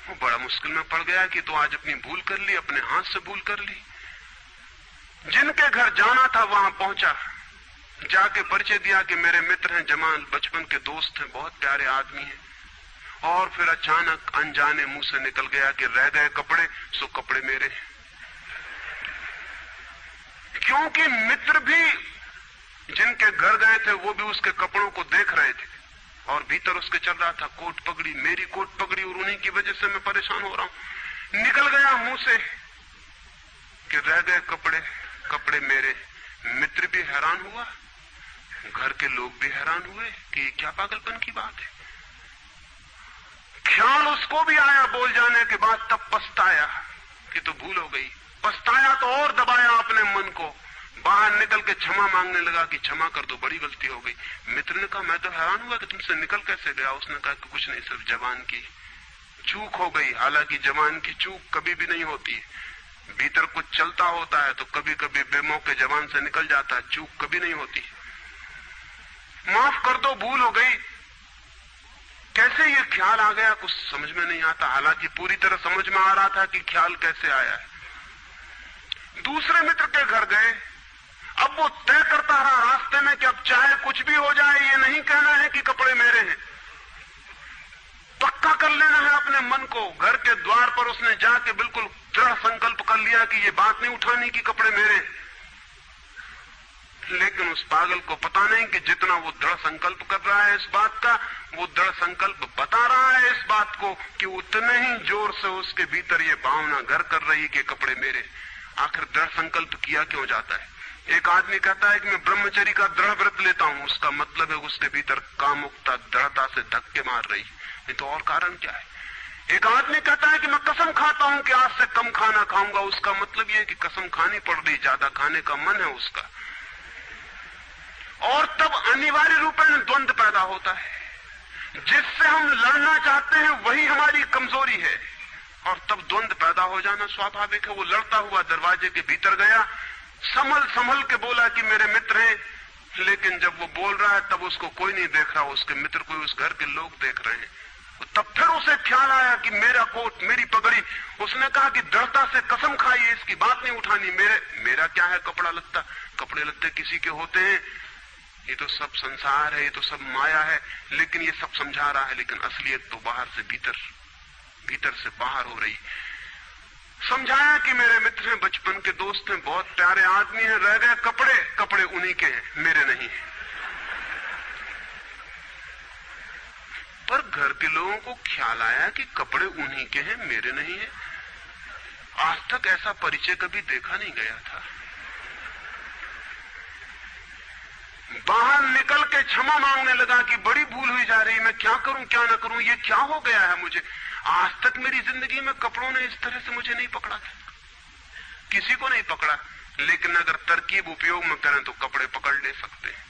वो बड़ा मुश्किल में पड़ गया कि तो आज अपनी भूल कर ली, अपने हाथ से भूल कर ली। जिनके घर जाना था वहां पहुंचा, जाके परिचय दिया कि मेरे मित्र हैं, जमाल, बचपन के दोस्त हैं, बहुत प्यारे आदमी हैं। और फिर अचानक अनजाने मुंह से निकल गया कि रह गए कपड़े सो कपड़े मेरे हैं। क्योंकि मित्र भी जिनके घर गए थे वो भी उसके कपड़ों को देख रहे थे, और भीतर उसके चल रहा था कोट पगड़ी, मेरी कोट पगड़ी, और उन्हीं की वजह से मैं परेशान हो रहा हूं। निकल गया मुंह से कि रह गए कपड़े, कपड़े मेरे। मित्र भी हैरान हुआ, घर के लोग भी हैरान हुए कि क्या पागलपन की बात है, ख्याल उसको भी आया बोल जाने के बाद, तब पछताया कि तो भूल हो गई। पछताया तो और दबाया अपने मन को, बाहर निकल के क्षमा मांगने लगा कि क्षमा कर दो, बड़ी गलती हो गई। मित्र ने कहा मैं तो हैरान हुआ कि तुमसे निकल कैसे गया। उसने कहा कि कुछ नहीं, सिर्फ जबान की चूक हो गई। हालांकि जबान की चूक कभी भी नहीं होती, भीतर कुछ चलता होता है तो कभी कभी बेमौके जबान से निकल जाता है, चूक कभी नहीं होती। माफ कर दो, भूल हो गई। कैसे ये ख्याल आ गया कुछ समझ में नहीं आता, हालांकि पूरी तरह समझ में आ रहा था कि ख्याल कैसे आया है। दूसरे मित्र के घर गए। अब वो तय करता रहा रास्ते में कि अब चाहे कुछ भी हो जाए, ये नहीं कहना है कि कपड़े मेरे हैं, पक्का कर लेना है अपने मन को। घर के द्वार पर उसने जाके बिल्कुल दृढ़ संकल्प कर लिया कि ये बात नहीं उठानी कि कपड़े मेरे। लेकिन उस पागल को पता नहीं कि जितना वो दृढ़ संकल्प कर रहा है इस बात का, वो दृढ़ संकल्प बता रहा है इस बात को कि उतने ही जोर से उसके भीतर ये भावना घर कर रही कि कपड़े मेरे। आखिर दृढ़ संकल्प किया क्यों जाता है? एक आदमी कहता है कि मैं ब्रह्मचर्य का दृढ़ व्रत लेता हूं, उसका मतलब है उसके भीतर कामुकता दृढ़ता से धक्के मार रही, नहीं तो और कारण क्या है? एक आदमी कहता है कि मैं कसम खाता हूं कि आज से कम खाना खाऊंगा, उसका मतलब यह है कि कसम खानी पड़ रही, ज्यादा खाने का मन है उसका। और तब अनिवार्य रूप में द्वंद्व पैदा होता है। जिससे हम लड़ना चाहते हैं वही हमारी कमजोरी है, और तब द्वंद्व पैदा हो जाना स्वाभाविक है। वो लड़ता हुआ दरवाजे के भीतर गया, संभल संभल के बोला कि मेरे मित्र हैं, लेकिन जब वो बोल रहा है तब उसको कोई नहीं देख रहा, उसके मित्र कोई उस घर के लोग देख रहे हैं। तब फिर उसे ख्याल आया कि मेरा कोट, मेरी पगड़ी। उसने कहा कि दृढ़ता से कसम खाई, इसकी बात नहीं उठानी। मेरा क्या है कपड़ा लत्ता? कपड़े लत्ते किसी के होते हैं, ये तो सब संसार है, ये तो सब माया है। लेकिन ये सब समझा रहा है, लेकिन असलियत तो बाहर से भीतर, भीतर से बाहर हो रही। समझाया कि मेरे मित्र हैं, बचपन के दोस्त हैं, बहुत प्यारे आदमी हैं, रह गए कपड़े, कपड़े उन्हीं के हैं, मेरे नहीं है। पर घर के लोगों को ख्याल आया कि कपड़े उन्हीं के हैं, मेरे नहीं है। आज तक ऐसा परिचय कभी देखा नहीं गया था। बाहर निकल के क्षमा मांगने लगा कि बड़ी भूल हुई जा रही, मैं क्या करूं क्या ना करूं, ये क्या हो गया है मुझे। आज तक मेरी जिंदगी में कपड़ों ने इस तरह से मुझे नहीं पकड़ा था, किसी को नहीं पकड़ा। लेकिन अगर तरकीब उपयोग में करें तो कपड़े पकड़ ले सकते हैं।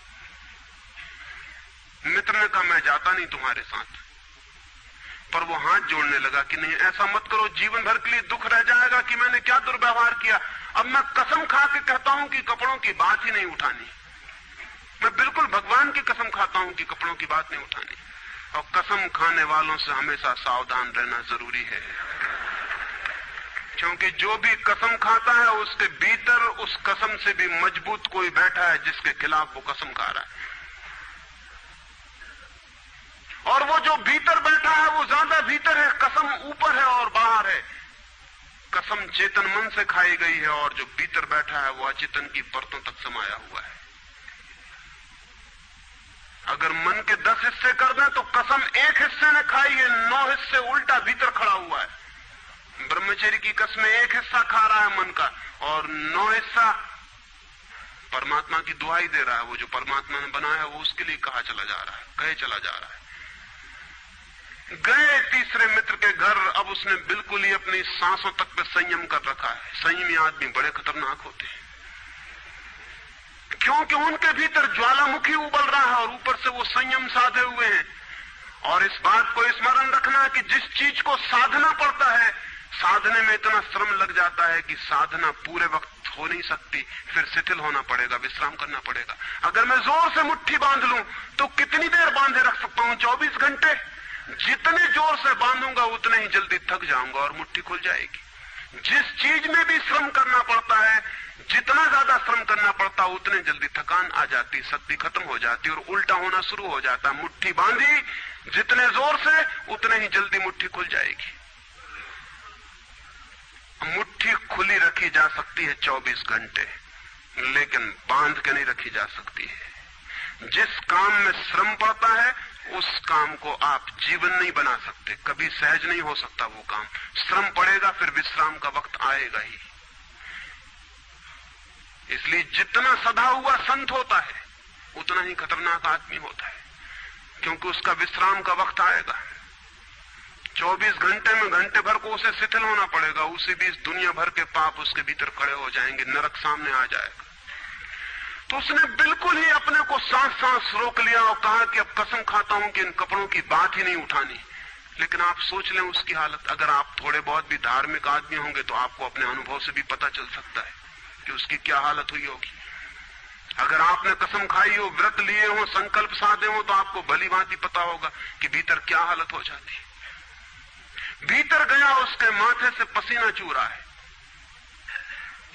मित्र ने कहा मैं जाता नहीं तुम्हारे साथ, पर वो हाथ जोड़ने लगा कि नहीं ऐसा मत करो, जीवन भर के लिए दुख रह जाएगा कि मैंने क्या दुर्व्यवहार किया। अब मैं कसम खा के कहता हूं कि कपड़ों की बात ही नहीं उठानी। मैं बिल्कुल भगवान की कसम खाता हूं कि कपड़ों की बात नहीं उठानी। और कसम खाने वालों से हमेशा सावधान रहना जरूरी है, क्योंकि जो भी कसम खाता है उसके भीतर उस कसम से भी मजबूत कोई बैठा है जिसके खिलाफ वो कसम खा रहा है। और वो जो भीतर बैठा है वो ज्यादा भीतर है, कसम ऊपर है और बाहर है। कसम चेतन मन से खाई गई है, और जो भीतर बैठा है वो अचेतन की परतों तक समाया हुआ है। अगर मन के 10 हिस्से कर दें तो कसम एक हिस्से ने खाई है, 9 हिस्से उल्टा भीतर खड़ा हुआ है। ब्रह्मचर्य की कसमें एक हिस्सा खा रहा है मन का, और 9 हिस्सा परमात्मा की दुहाई दे रहा है। वो जो परमात्मा ने बनाया है वो उसके लिए कहा चला जा रहा है, कहे चला जा रहा है। गए तीसरे मित्र के घर। अब उसने बिल्कुल ही अपनी सांसों तक पे संयम कर रखा है। संयमी आदमी बड़े खतरनाक होते हैं, क्योंकि उनके भीतर ज्वालामुखी उबल रहा है और ऊपर से वो संयम साधे हुए हैं। और इस बात को स्मरण रखना कि जिस चीज को साधना पड़ता है, साधने में इतना श्रम लग जाता है कि साधना पूरे वक्त हो नहीं सकती, फिर शिथिल होना पड़ेगा, विश्राम करना पड़ेगा। अगर मैं जोर से मुट्ठी बांध लूं तो कितनी देर बांधे रख सकता हूं? 24 घंटे। जितने जोर से बांधूंगा उतने ही जल्दी थक जाऊंगा और मुट्ठी खुल जाएगी। जिस चीज में भी श्रम करना पड़ता है, जितना ज्यादा श्रम करना पड़ता है उतने जल्दी थकान आ जाती, शक्ति खत्म हो जाती और उल्टा होना शुरू हो जाता। मुट्ठी बांधी जितने जोर से उतने ही जल्दी मुट्ठी खुल जाएगी। मुट्ठी खुली रखी जा सकती है 24 घंटे, लेकिन बांध के नहीं रखी जा सकती है। जिस काम में श्रम पड़ता है उस काम को आप जीवन नहीं बना सकते, कभी सहज नहीं हो सकता वो काम। श्रम पड़ेगा, फिर विश्राम का वक्त आएगा ही। इसलिए जितना सदा हुआ संत होता है उतना ही खतरनाक आदमी होता है, क्योंकि उसका विश्राम का वक्त आएगा। 24 घंटे में घंटे भर को उसे शिथिल होना पड़ेगा, उसी बीच दुनिया भर के पाप उसके भीतर खड़े हो जाएंगे, नरक सामने आ जाएगा। तो उसने बिल्कुल ही अपने को सांस रोक लिया और कहा कि अब कसम खाता हूं कि इन कपड़ों की बात ही नहीं उठानी। लेकिन आप सोच लें उसकी हालत, अगर आप थोड़े बहुत भी धार्मिक आदमी होंगे तो आपको अपने अनुभव से भी पता चल सकता है कि उसकी क्या हालत हुई होगी। अगर आपने कसम खाई हो, व्रत लिए हो, संकल्प साधे हो, तो आपको भली भांति पता होगा कि भीतर क्या हालत हो जाती है। भीतर गया, उसके माथे से पसीना चू रहा है,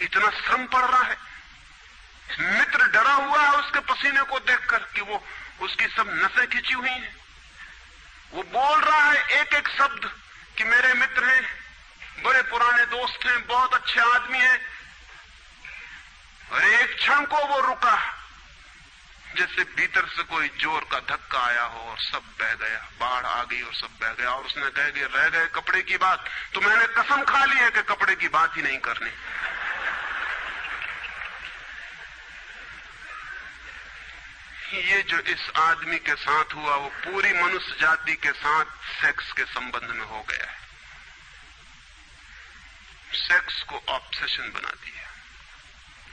इतना श्रम पड़ रहा है। मित्र डरा हुआ है उसके पसीने को देखकर कि वो उसकी सब नसें खिंची हुई हैं। वो बोल रहा है एक एक शब्द कि मेरे मित्र हैं, बड़े पुराने दोस्त हैं, बहुत अच्छे आदमी हैं। और एक क्षण को वो रुका, जैसे भीतर से कोई जोर का धक्का आया हो और सब बह गया, बाढ़ आ गई और सब बह गया। और उसने कह गया, रह गए कपड़े की बात, तो मैंने कसम खा ली है कि कपड़े की बात ही नहीं करनी। ये जो इस आदमी के साथ हुआ वो पूरी मनुष्य जाति के साथ सेक्स के संबंध में हो गया है। सेक्स को ऑब्सेशन बना दिया,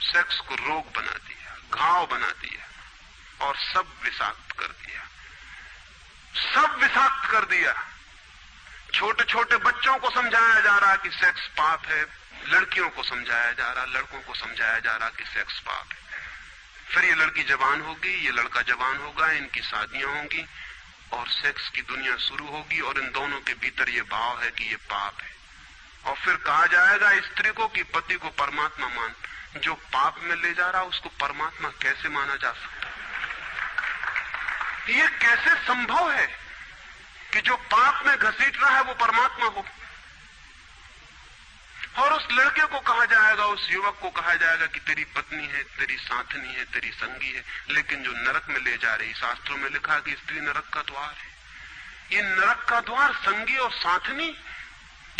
सेक्स को रोग बना दिया, घाव बना दिया और सब विषाक्त कर दिया, सब विषाक्त कर दिया। छोटे छोटे बच्चों को समझाया जा रहा कि सेक्स पाप है, लड़कियों को समझाया जा रहा, लड़कों को समझाया जा रहा कि सेक्स पाप है। फिर ये लड़की जवान होगी, ये लड़का जवान होगा, इनकी शादियां होंगी और सेक्स की दुनिया शुरू होगी और इन दोनों के भीतर ये भाव है कि ये पाप है। और फिर कहा जाएगा स्त्री को कि पति को परमात्मा मान। जो पाप में ले जा रहा उसको परमात्मा कैसे माना जा सकता? ये कैसे संभव है कि जो पाप में घसीट रहा है वो परमात्मा हो? और उस लड़के को कहा जाएगा, उस युवक को कहा जाएगा कि तेरी पत्नी है, तेरी साथनी है, तेरी संगी है। लेकिन जो नरक में ले जा रही, शास्त्रों में लिखा कि स्त्री नरक का द्वार है। ये नरक का द्वार, संगी और साथनी,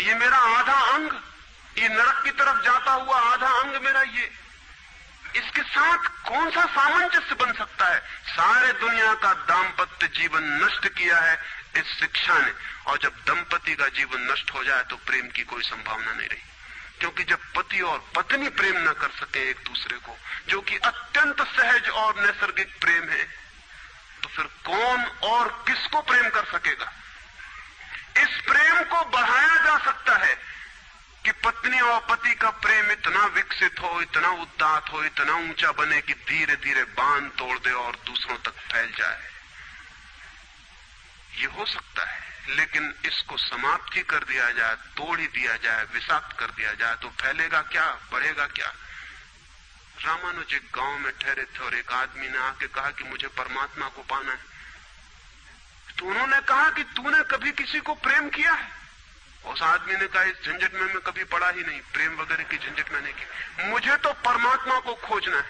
ये मेरा आधा अंग, ये नरक की तरफ जाता हुआ आधा अंग मेरा, ये इसके साथ कौन सा सामंजस्य बन सकता है? सारे दुनिया का दाम्पत्य जीवन नष्ट किया है इस शिक्षा ने। और जब दंपति का जीवन नष्ट हो जाए तो प्रेम की कोई संभावना नहीं रही। क्योंकि जब पति और पत्नी प्रेम न कर सके एक दूसरे को, जो कि अत्यंत सहज और नैसर्गिक प्रेम है, तो फिर कौन और किसको प्रेम कर सकेगा? इस प्रेम को बढ़ाया जा सकता है कि पत्नी और पति का प्रेम इतना विकसित हो, इतना उदात्त हो, इतना ऊंचा बने कि धीरे धीरे बांध तोड़ दे और दूसरों तक फैल जाए। ये हो सकता है, लेकिन इसको समाप्त ही कर दिया जाए, तोड़ ही दिया जाए, विषाक्त कर दिया जाए तो फैलेगा क्या, बढ़ेगा क्या? रामानुज एक गांव में ठहरे थे और एक आदमी ने आके कहा कि मुझे परमात्मा को पाना है। तो उन्होंने कहा कि तूने कभी किसी को प्रेम किया है? उस आदमी ने कहा, इस झंझट में मैं कभी पड़ा ही नहीं, प्रेम वगैरह की झंझट मैंने की, मुझे तो परमात्मा को खोजना है।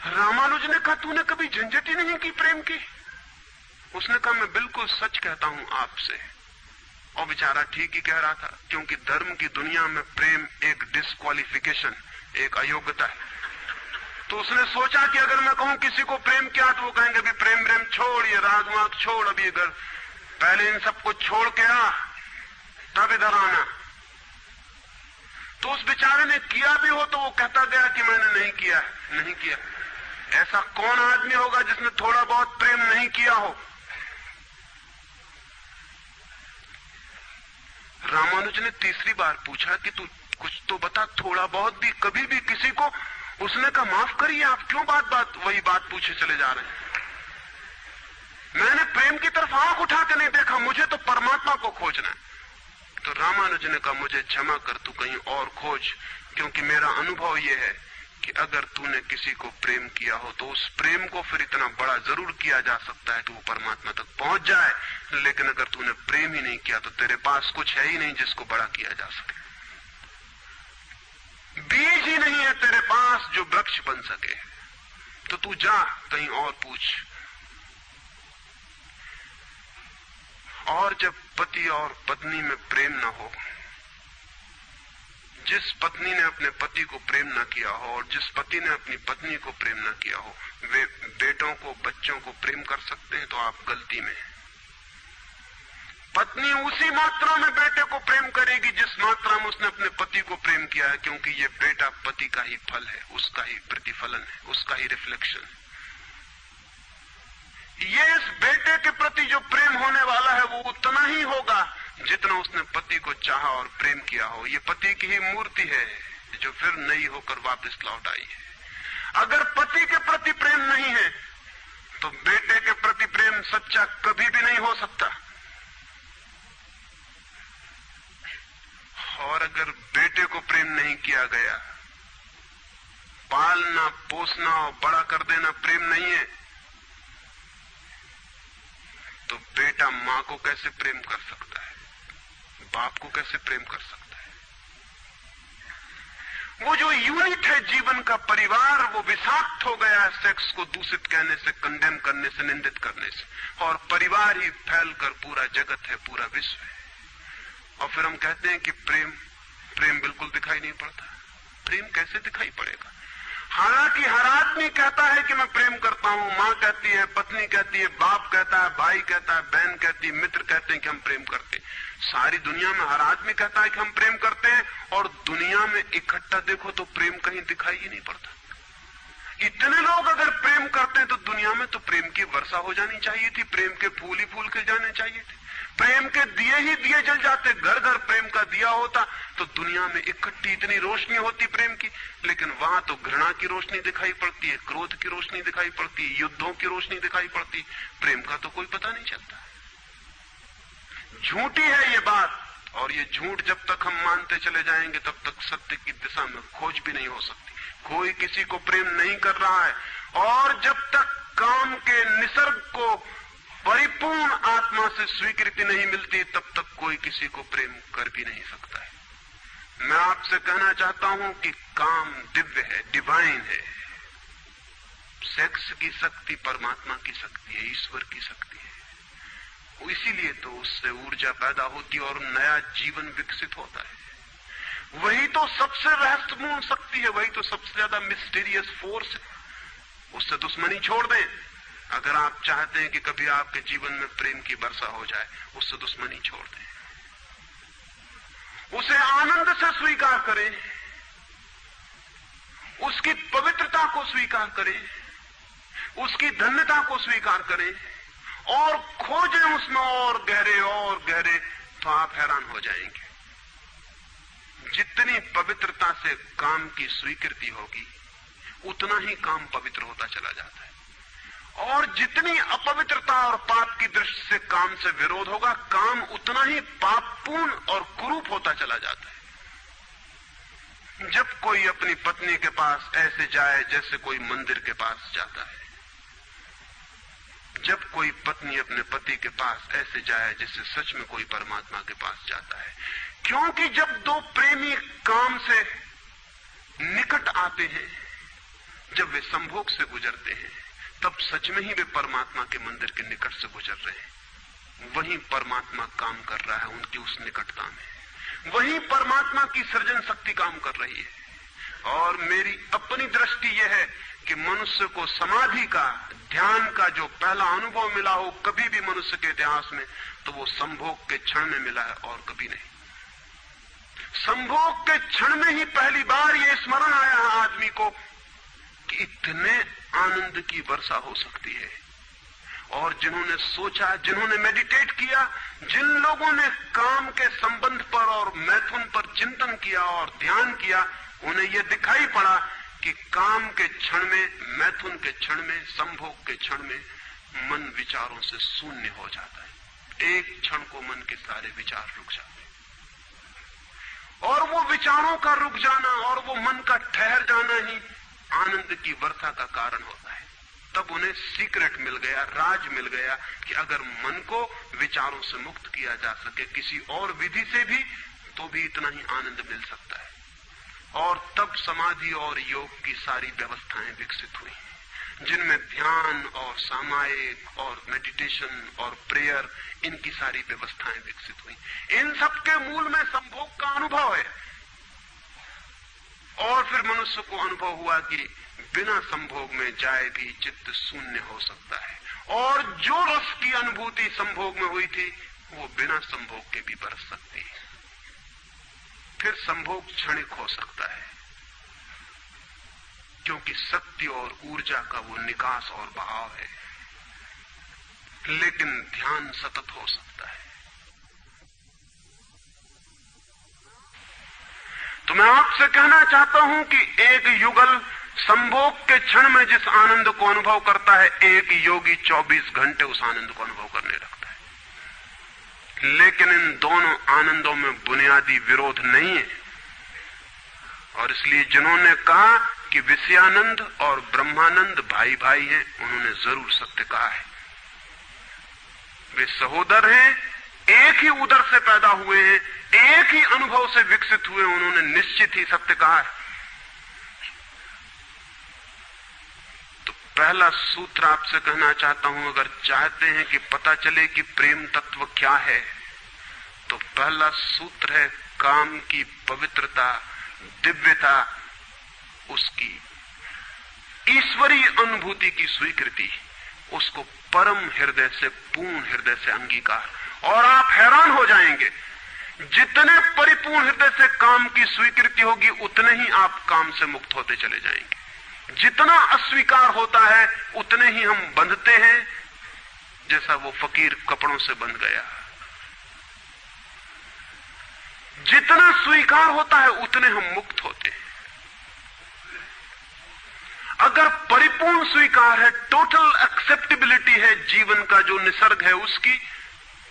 रामानुज ने कहा, तूने कभी झंझट ही नहीं की प्रेम की? उसने कहा, मैं बिल्कुल सच कहता हूं आपसे। और बेचारा ठीक ही कह रहा था, क्योंकि धर्म की दुनिया में प्रेम एक डिस्क्वालिफिकेशन, एक अयोग्यता है। तो उसने सोचा कि अगर मैं कहूं किसी को प्रेम किया तो वो कहेंगे भी प्रेम प्रेम छोड़, ये राग वाग छोड़, अभी अगर पहले इन सबको छोड़ के आ तब इधर आना। तो उस बेचारे ने किया भी हो तो वो कहता गया कि मैंने नहीं किया, नहीं किया। ऐसा कौन आदमी होगा जिसने थोड़ा बहुत प्रेम नहीं किया हो? रामानुज ने तीसरी बार पूछा कि तू कुछ तो बता, थोड़ा बहुत भी, कभी भी किसी को? उसने कहा, माफ करिए, आप क्यों बात बात वही बात पूछे चले जा रहे हैं? मैंने प्रेम की तरफ आंख उठा के नहीं देखा, मुझे तो परमात्मा को खोजना है। तो रामानुज ने कहा, मुझे क्षमा कर, तू कहीं और खोज, क्योंकि मेरा अनुभव यह है कि अगर तूने किसी को प्रेम किया हो तो उस प्रेम को फिर इतना बड़ा जरूर किया जा सकता है कि वो परमात्मा तक पहुंच जाए। लेकिन अगर तूने प्रेम ही नहीं किया तो तेरे पास कुछ है ही नहीं जिसको बड़ा किया जा सके। बीज ही नहीं है तेरे पास जो वृक्ष बन सके। तो तू जा कहीं और पूछ। और जब पति और पत्नी में प्रेम न हो, जिस पत्नी ने अपने पति को प्रेम न किया हो और जिस पति ने अपनी पत्नी को प्रेम न किया हो, वे बेटों को, बच्चों को प्रेम कर सकते हैं तो आप गलती में हैं। पत्नी उसी मात्रा में बेटे को प्रेम करेगी जिस मात्रा में उसने अपने पति को प्रेम किया है, क्योंकि ये बेटा पति का ही फल है, उसका ही प्रतिफलन है, उसका ही रिफ्लेक्शन है। ये इस बेटे के प्रति जो प्रेम होने वाला है वो उतना ही होगा जितना उसने पति को चाहा और प्रेम किया हो। ये पति की ही मूर्ति है जो फिर नई होकर वापस लौट आई है। अगर पति के प्रति प्रेम नहीं है तो बेटे के प्रति प्रेम सच्चा कभी भी नहीं हो सकता। और अगर बेटे को प्रेम नहीं किया गया, पालना पोसना और बड़ा कर देना प्रेम नहीं है, तो बेटा मां को कैसे प्रेम कर सकता है, बाप को कैसे प्रेम कर सकता है? वो जो यूनिट है जीवन का परिवार, वो विषाक्त हो गया है सेक्स को दूषित कहने से, कंडेम करने से, निंदित करने से, और परिवार ही फैलकर पूरा जगत है, पूरा विश्व है। और फिर हम कहते हैं कि प्रेम बिल्कुल दिखाई नहीं पड़ता। प्रेम कैसे दिखाई पड़ेगा? हालांकि हर आदमी कहता है कि मैं प्रेम करता हूं, मां कहती है, पत्नी कहती है, बाप कहता है, भाई कहता है, बहन कहती है, मित्र कहते हैं कि हम प्रेम करते हैं। सारी दुनिया में हर आदमी कहता है कि हम प्रेम करते हैं, और दुनिया में इकट्ठा देखो तो प्रेम कहीं दिखाई ही नहीं पड़ता। इतने लोग अगर प्रेम करते हैं तो दुनिया में तो प्रेम की वर्षा हो जानी चाहिए थी, प्रेम के फूल ही फूल खिल जाने चाहिए थे, प्रेम के दिए ही दिए जल जाते, घर घर प्रेम का दिया होता तो दुनिया में इकट्ठी इतनी रोशनी होती प्रेम की। लेकिन वहां तो घृणा की रोशनी दिखाई पड़ती है, क्रोध की रोशनी दिखाई पड़ती है, युद्धों की रोशनी दिखाई पड़ती, प्रेम का तो कोई पता नहीं चलता। झूठी है ये बात, और ये झूठ जब तक हम मानते चले जाएंगे तब तक सत्य की दिशा में खोज भी नहीं हो सकती। कोई किसी को प्रेम नहीं कर रहा है, और जब तक काम के निसर्ग को परिपूर्ण आत्मा से स्वीकृति नहीं मिलती तब तक कोई किसी को प्रेम कर भी नहीं सकता है। मैं आपसे कहना चाहता हूं कि काम दिव्य है, डिवाइन है। सेक्स की शक्ति परमात्मा की शक्ति है, ईश्वर की शक्ति है। इसीलिए तो उससे ऊर्जा पैदा होती है और नया जीवन विकसित होता है। वही तो सबसे रहस्यपूर्ण शक्ति है, वही तो सबसे ज्यादा मिस्टीरियस फोर्स है। उससे दुश्मनी छोड़ दें। अगर आप चाहते हैं कि कभी आपके जीवन में प्रेम की वर्षा हो जाए, उससे दुश्मनी छोड़ दें, उसे आनंद से स्वीकार करें, उसकी पवित्रता को स्वीकार करें, उसकी धन्यता को स्वीकार करें, और खोजें उसमें और गहरे, तो आप हैरान हो जाएंगे। जितनी पवित्रता से काम की स्वीकृति होगी उतना ही काम पवित्र होता चला जाता है, और जितनी अपवित्रता और पाप की दृष्टि से काम से विरोध होगा, काम उतना ही पापपूर्ण और कुरूप होता चला जाता है। जब कोई अपनी पत्नी के पास ऐसे जाए जैसे कोई मंदिर के पास जाता है, जब कोई पत्नी अपने पति के पास ऐसे जाए जैसे सच में कोई परमात्मा के पास जाता है, क्योंकि जब दो प्रेमी काम से निकट आते हैं, जब वे संभोग से गुजरते हैं, तब सच में ही वे परमात्मा के मंदिर के निकट से गुजर रहे हैं। वहीं परमात्मा काम कर रहा है उनकी उस निकटता में, वहीं परमात्मा की सृजन शक्ति काम कर रही है। और मेरी अपनी दृष्टि यह है कि मनुष्य को समाधि का, ध्यान का जो पहला अनुभव मिला हो कभी भी मनुष्य के इतिहास में, तो वो संभोग के क्षण में मिला है और कभी नहीं। संभोग के क्षण में ही पहली बार ये स्मरण आया है आदमी को कि इतने आनंद की वर्षा हो सकती है। और जिन्होंने सोचा, जिन्होंने मेडिटेट किया, जिन लोगों ने काम के संबंध पर और मैथुन पर चिंतन किया और ध्यान किया, उन्हें यह दिखाई पड़ा कि काम के क्षण में, मैथुन के क्षण में, संभोग के क्षण में मन विचारों से शून्य हो जाता है। एक क्षण को मन के सारे विचार रुक जाते हैं, और वो विचारों का रुक जाना और वो मन का ठहर जाना ही आनंद की वर्षा का कारण होता है। तब उन्हें सीक्रेट मिल गया, राज मिल गया कि अगर मन को विचारों से मुक्त किया जा सके किसी और विधि से भी, तो भी इतना ही आनंद मिल सकता है। और तब समाधि और योग की सारी व्यवस्थाएं विकसित हुई, जिनमें ध्यान और सामायिक और मेडिटेशन और प्रेयर, इनकी सारी व्यवस्थाएं विकसित हुई। इन सब के मूल में संभोग का अनुभव है। और फिर मनुष्य को अनुभव हुआ कि बिना संभोग में जाए भी चित्त शून्य हो सकता है, और जो रस की अनुभूति संभोग में हुई थी वो बिना संभोग के भी बरस सकती है। फिर संभोग क्षणिक हो सकता है, क्योंकि शक्ति और ऊर्जा का वो निकास और बहाव है, लेकिन ध्यान सतत हो सकता है। तो मैं आपसे कहना चाहता हूं कि एक युगल संभोग के क्षण में जिस आनंद को अनुभव करता है, एक योगी 24 घंटे उस आनंद को अनुभव करने लगता है। लेकिन इन दोनों आनंदों में बुनियादी विरोध नहीं है, और इसलिए जिन्होंने कहा कि विषयानंद और ब्रह्मानंद भाई भाई हैं, उन्होंने जरूर सत्य कहा है। वे सहोदर हैं, एक ही उदर से पैदा हुए हैं, एक ही अनुभव से विकसित हुए, उन्होंने निश्चित ही सत्य कहा है। तो पहला सूत्र आपसे कहना चाहता हूं, अगर चाहते हैं कि पता चले कि प्रेम तत्व क्या है, तो पहला सूत्र है काम की पवित्रता, दिव्यता, उसकी ईश्वरीय अनुभूति की स्वीकृति, उसको परम हृदय से, पूर्ण हृदय से अंगीकार। और आप हैरान हो जाएंगे, जितने परिपूर्ण हृदय से काम की स्वीकृति होगी, उतने ही आप काम से मुक्त होते चले जाएंगे। जितना अस्वीकार होता है, उतने ही हम बंधते हैं, जैसा वो फकीर कपड़ों से बंध गया। जितना स्वीकार होता है, उतने हम मुक्त होते हैं। अगर परिपूर्ण स्वीकार है, टोटल एक्सेप्टेबिलिटी है जीवन का जो निसर्ग है उसकी,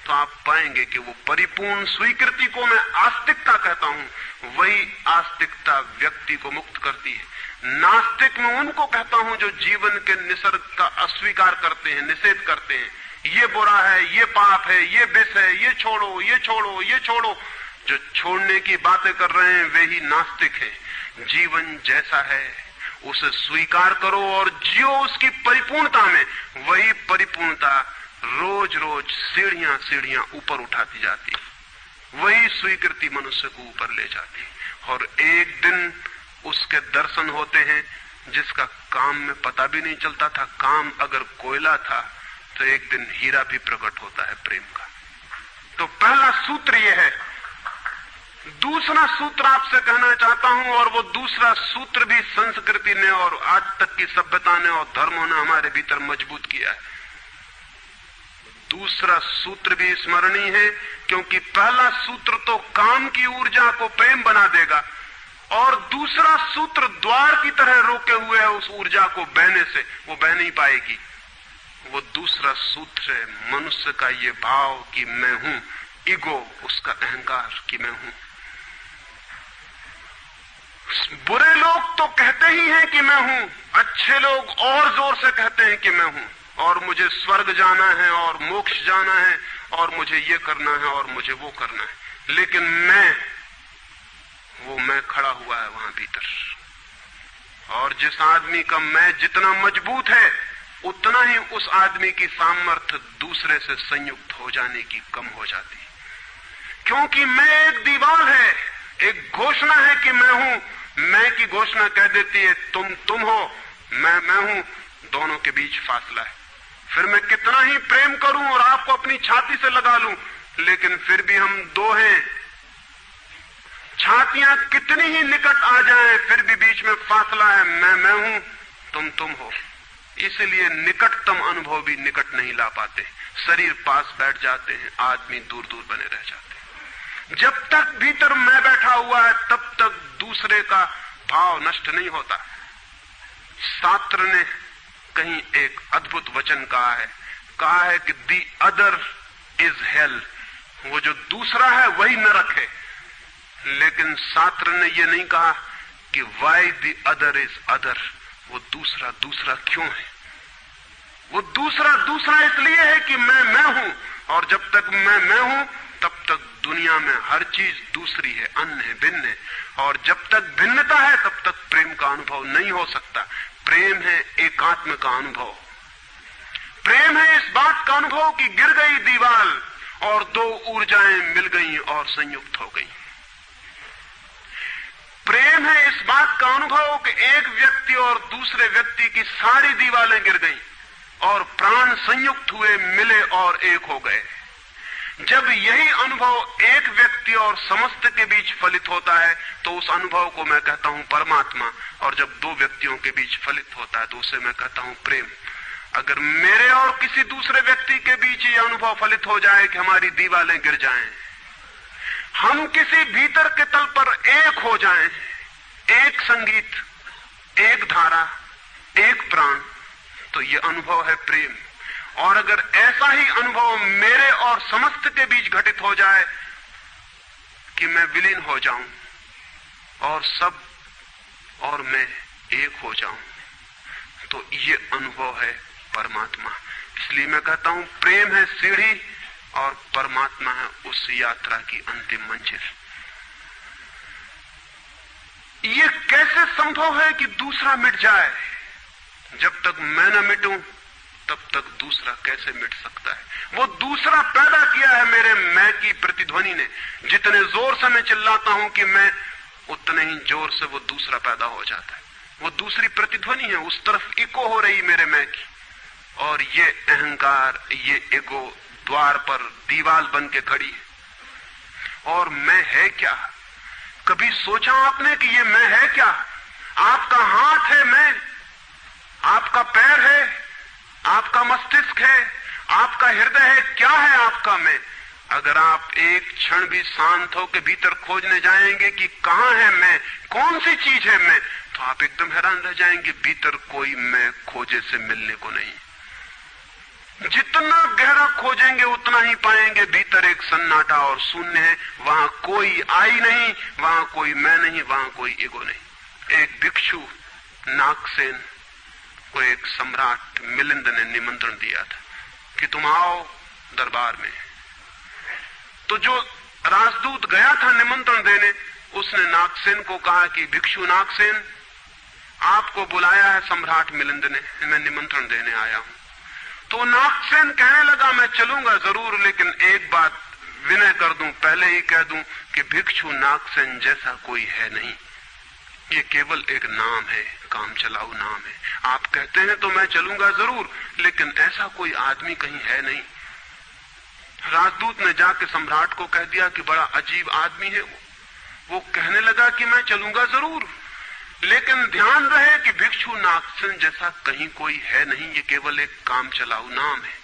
तो आप पाएंगे कि वो परिपूर्ण स्वीकृति को मैं आस्तिकता कहता हूं। वही आस्तिकता व्यक्ति को मुक्त करती है। नास्तिक में उनको कहता हूं जो जीवन के निसर्ग का अस्वीकार करते हैं, निषेध करते हैं। ये बुरा है, ये पाप है, ये विष है, ये छोड़ो, ये छोड़ो, ये छोड़ो। जो छोड़ने की बातें कर रहे हैं वे ही नास्तिक हैं। जीवन जैसा है उसे स्वीकार करो और जियो उसकी परिपूर्णता में। वही परिपूर्णता रोज रोज सीढ़ियां सीढ़ियां ऊपर उठाती जाती, वही स्वीकृति मनुष्य को ऊपर ले जाती, और एक दिन उसके दर्शन होते हैं जिसका काम में पता भी नहीं चलता था। काम अगर कोयला था तो एक दिन हीरा भी प्रकट होता है प्रेम का। तो पहला सूत्र यह है। दूसरा सूत्र आपसे कहना चाहता हूं, और वो दूसरा सूत्र भी संस्कृति ने और आज तक की सभ्यता ने और धर्मों ने हमारे भीतर मजबूत किया है। दूसरा सूत्र भी स्मरणीय है, क्योंकि पहला सूत्र तो काम की ऊर्जा को प्रेम बना देगा, और दूसरा सूत्र द्वार की तरह रोके हुए है उस ऊर्जा को बहने से, वो बह नहीं पाएगी। वो दूसरा सूत्र है मनुष्य का ये भाव कि मैं हूं, ईगो, उसका अहंकार कि मैं हूं। बुरे लोग तो कहते ही हैं कि मैं हूं, अच्छे लोग और जोर से कहते हैं कि मैं हूं, और मुझे स्वर्ग जाना है और मोक्ष जाना है और मुझे ये करना है और मुझे वो करना है। लेकिन वो मैं खड़ा हुआ है वहां भीतर। और जिस आदमी का मैं जितना मजबूत है, उतना ही उस आदमी की सामर्थ्य दूसरे से संयुक्त हो जाने की कम हो जाती, क्योंकि मैं एक दीवार है, एक घोषणा है कि मैं हूं। मैं की घोषणा कह देती है तुम हो, मैं हूं, दोनों के बीच फासला है। फिर मैं कितना ही प्रेम करूं और आपको अपनी छाती से लगा लूं, लेकिन फिर भी हम दो हैं। छातियां कितनी ही निकट आ जाएं, फिर भी बीच में फासला है। मैं हूं, तुम हो। इसलिए निकटतम अनुभव भी निकट नहीं ला पाते। शरीर पास बैठ जाते हैं, आदमी दूर दूर बने रह जाते हैं। जब तक भीतर मैं बैठा हुआ है, तब तक दूसरे का भाव नष्ट नहीं होता। शास्त्र ने कहीं एक अद्भुत वचन कहा है कि दी अदर इज हेल, वो जो दूसरा है वही नरक है। लेकिन शास्त्र ने ये नहीं कहा कि why the other is other, वो दूसरा क्यों है। वो दूसरा इसलिए है कि मैं हूं, और जब तक मैं हूं तब तक दुनिया में हर चीज दूसरी है, अन्य है, भिन्न है। और जब तक भिन्नता है तब तक प्रेम का अनुभव नहीं हो सकता। प्रेम है एकात्म का अनुभव। प्रेम है इस बात का अनुभव कि गिर गई दीवार और दो ऊर्जाएं मिल गई और संयुक्त हो गई। प्रेम है इस बात का अनुभव कि एक व्यक्ति और दूसरे व्यक्ति की सारी दीवारें गिर गईं और प्राण संयुक्त हुए, मिले और एक हो गए। जब यही अनुभव एक व्यक्ति और समस्त के बीच फलित होता है तो उस अनुभव को मैं कहता हूं परमात्मा, और जब दो व्यक्तियों के बीच फलित होता है तो उसे मैं कहता हूं प्रेम। अगर मेरे और किसी दूसरे व्यक्ति के बीच ये अनुभव फलित हो जाए कि हमारी दीवारें गिर जाएं, हम किसी भीतर के तल पर एक हो जाएं, एक संगीत, एक धारा, एक प्राण, तो ये अनुभव है प्रेम। और अगर ऐसा ही अनुभव मेरे और समस्त के बीच घटित हो जाए कि मैं विलीन हो जाऊं और सब और मैं एक हो जाऊं, तो ये अनुभव है परमात्मा। इसलिए मैं कहता हूं प्रेम है सीढ़ी और परमात्मा है उस यात्रा की अंतिम मंजिल। ये कैसे संभव है कि दूसरा मिट जाए? जब तक मैं न मिटूं तब तक दूसरा कैसे मिट सकता है? वो दूसरा पैदा किया है मेरे मैं की प्रतिध्वनि ने। जितने जोर से मैं चिल्लाता हूं कि मैं, उतने ही जोर से वो दूसरा पैदा हो जाता है। वो दूसरी प्रतिध्वनि है, उस तरफ इको हो रही मेरे मैं की। और ये अहंकार, ये ईगो द्वार पर दीवार बन के खड़ी है। और मैं है क्या? कभी सोचा आपने कि ये मैं है क्या? आपका हाथ है मैं, आपका पैर है, आपका मस्तिष्क है, आपका हृदय है, क्या है आपका मैं? अगर आप एक क्षण भी शांत हो के भीतर खोजने जाएंगे कि कहां है मैं, कौन सी चीज है मैं, तो आप एकदम हैरान रह जाएंगे। भीतर कोई मैं खोजे से मिलने को नहीं। जितना गहरा खोजेंगे उतना ही पाएंगे भीतर एक सन्नाटा और शून्य है। वहां कोई आई नहीं, वहां कोई मैं नहीं, वहां कोई ईगो नहीं। एक भिक्षु नागसेन को एक सम्राट मिलिंद ने निमंत्रण दिया था कि तुम आओ दरबार में। तो जो राजदूत गया था निमंत्रण देने, उसने नागसेन को कहा कि भिक्षु नागसेन, आपको बुलाया है सम्राट मिलिंद ने, मैं निमंत्रण देने आया हूं। तो नागसेन कहने लगा मैं चलूंगा जरूर, लेकिन एक बात विनय कर दूं, पहले ही कह दूं कि भिक्षु नागसेन जैसा कोई है नहीं। ये केवल एक नाम है, काम चलाऊ नाम है। आप कहते हैं तो मैं चलूंगा जरूर, लेकिन ऐसा कोई आदमी कहीं है नहीं। राजदूत ने जाके सम्राट को कह दिया कि बड़ा अजीब आदमी है वो कहने लगा कि मैं चलूंगा जरूर, लेकिन ध्यान रहे कि भिक्षु नागसेन जैसा कहीं कोई है नहीं, ये केवल एक काम चलाऊ नाम है।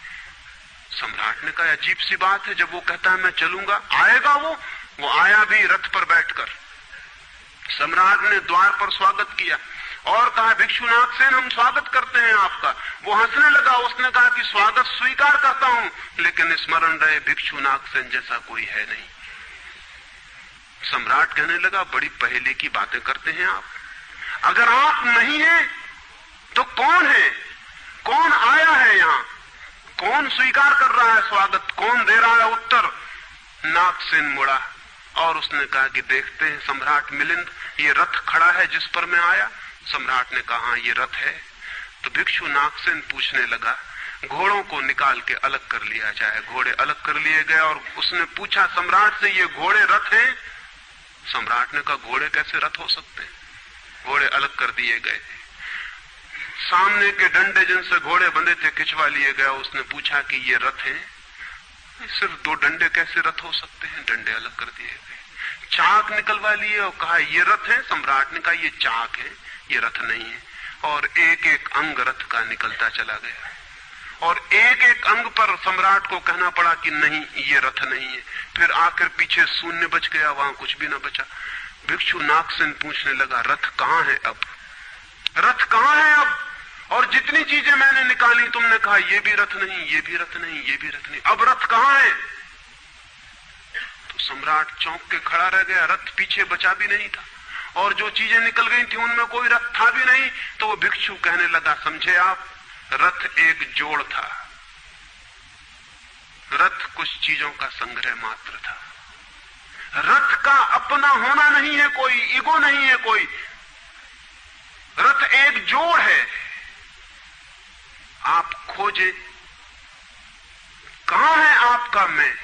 सम्राट ने कहा अजीब सी बात है, जब वो कहता है मैं चलूंगा, आएगा वो आया भी रथ पर बैठकर। सम्राट ने द्वार पर स्वागत किया और कहा भिक्षु नागसेन हम स्वागत करते हैं आपका। वो हंसने लगा, उसने कहा कि स्वागत स्वीकार करता हूं, लेकिन स्मरण रहे भिक्षु नागसेन जैसा कोई है नहीं। सम्राट कहने लगा बड़ी पहेली की बातें करते हैं आप। अगर आप नहीं हैं तो कौन है? कौन आया है यहां? कौन स्वीकार कर रहा है स्वागत? कौन दे रहा है उत्तर? नागसेन मुड़ा और उसने कहा कि देखते हैं सम्राट मिलिंद, ये रथ खड़ा है जिस पर मैं आया। सम्राट ने कहा ये रथ है। तो भिक्षु नागसेन पूछने लगा घोड़ों को निकाल के अलग कर लिया जाए। घोड़े अलग कर लिए गए और उसने पूछा सम्राट से ये घोड़े रथ हैं? सम्राट ने कहा घोड़े कैसे रथ हो सकते हैं? घोड़े अलग कर दिए गए। सामने के डंडे जिनसे घोड़े बंधे थे खिंचवा लिए गए। उसने पूछा कि ये रथ हैं? सिर्फ दो डंडे कैसे रथ हो सकते हैं? डंडे अलग कर दिए गए। चाक निकलवा लिए और कहा ये रथ है? सम्राट ने कहा ये चाक है, ये रथ नहीं है। और एक एक अंग रथ का निकलता चला गया और एक एक अंग पर सम्राट को कहना पड़ा कि नहीं ये रथ नहीं है। फिर आखिर पीछे शून्य बच गया, वहां कुछ भी न बचा। भिक्षु नागसेन पूछने लगा रथ कहां है अब? रथ कहां है अब? और जितनी चीजें मैंने निकाली तुमने कहा ये भी रथ नहीं, ये भी रथ नहीं, ये भी रथ नहीं, अब रथ कहां है? तो सम्राट चौंक के खड़ा रह गया। रथ पीछे बचा भी नहीं था और जो चीजें निकल गई थी उनमें कोई रथ था भी नहीं। तो वो भिक्षु कहने लगा समझे आप, रथ एक जोड़ था, रथ कुछ चीजों का संग्रह मात्र था। रथ का अपना होना नहीं है कोई, ईगो नहीं है कोई। रथ एक जोड़ है। आप खोजे कहां है आपका मैं,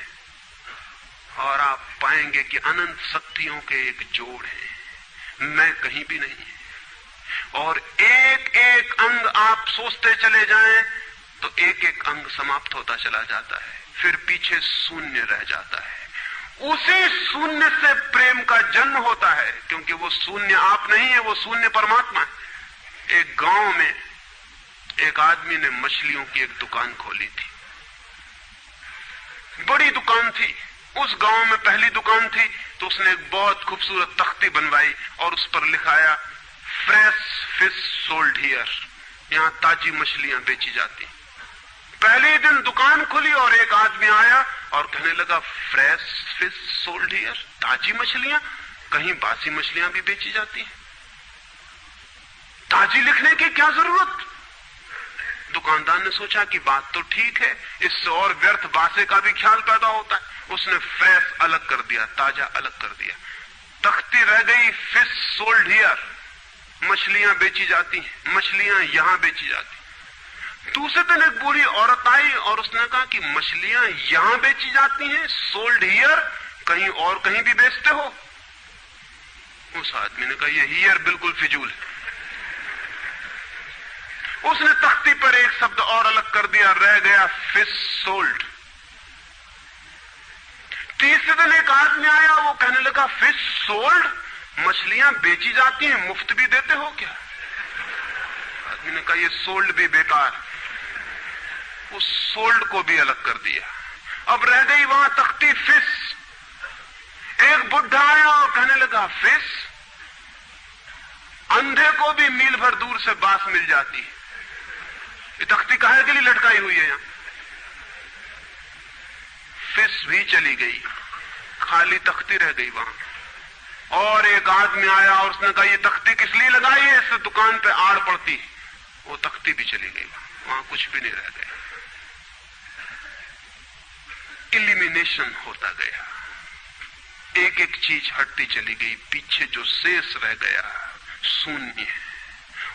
और आप पाएंगे कि अनंत शक्तियों के एक जोड़ है। मैं कहीं भी नहीं है। और एक एक अंग आप सोचते चले जाएं तो एक एक अंग समाप्त होता चला जाता है। फिर पीछे शून्य रह जाता है। उसी शून्य से प्रेम का जन्म होता है, क्योंकि वो शून्य आप नहीं है, वो शून्य परमात्मा है। एक गांव में एक आदमी ने मछलियों की एक दुकान खोली थी, बड़ी दुकान थी। उस गांव में पहली दुकान थी, तो उसने एक बहुत खूबसूरत तख्ती बनवाई और उस पर लिखाया फ्रेश फिश सोल्ड हियर, यहां ताजी मछलियां बेची जाती। पहले दिन दुकान खुली और एक आदमी आया और कहने लगा फ्रेश फिश सोल्ड हियर, ताजी मछलियां, कहीं बासी मछलियां भी बेची जाती हैं? ताजी लिखने की क्या जरूरत? दुकानदार ने सोचा कि बात तो ठीक है, इससे और व्यर्थ बासे का भी ख्याल पैदा होता है। उसने फ्रेश अलग कर दिया, ताजा अलग कर दिया। तख्ती रह गई फिश सोल्ड हियर, मछलियां बेची जाती हैं, मछलियां यहां बेची जाती। दूसरे दिन एक बूढ़ी औरत आई और उसने कहा कि मछलियां यहां बेची जाती हैं, सोल्ड हियर, कहीं और कहीं भी बेचते हो? उस आदमी ने कहा यह हियर बिल्कुल फिजूल है। उसने तख्ती पर एक शब्द और अलग कर दिया, रह गया फिश सोल्ड। तीसरे दिन एक आदमी आया, वो कहने लगा फिश सोल्ड, मछलियां बेची जाती हैं, मुफ्त भी देते हो क्या? आदमी ने कहा ये सोल्ड भी बेकार, उस सोल्ड को भी अलग कर दिया। अब रह गई वहां तख्ती फिश। एक बुढ़ा आया और कहने लगा फिश, अंधे को भी मील भर दूर से बांस मिल जाती है, ये तख्ती काहे के लिए लटकाई हुई है यहां? फिश भी चली गई, खाली तख्ती रह गई वहां। और एक आदमी आया और उसने कहा ये तख्ती किस लिए लगाई है, इससे दुकान पे आड़ पड़ती। वो तख्ती भी चली गई, वहां कुछ भी नहीं रह गया। इलिमिनेशन होता गया, एक एक चीज हटती चली गई, पीछे जो शेष रह गया शून्य।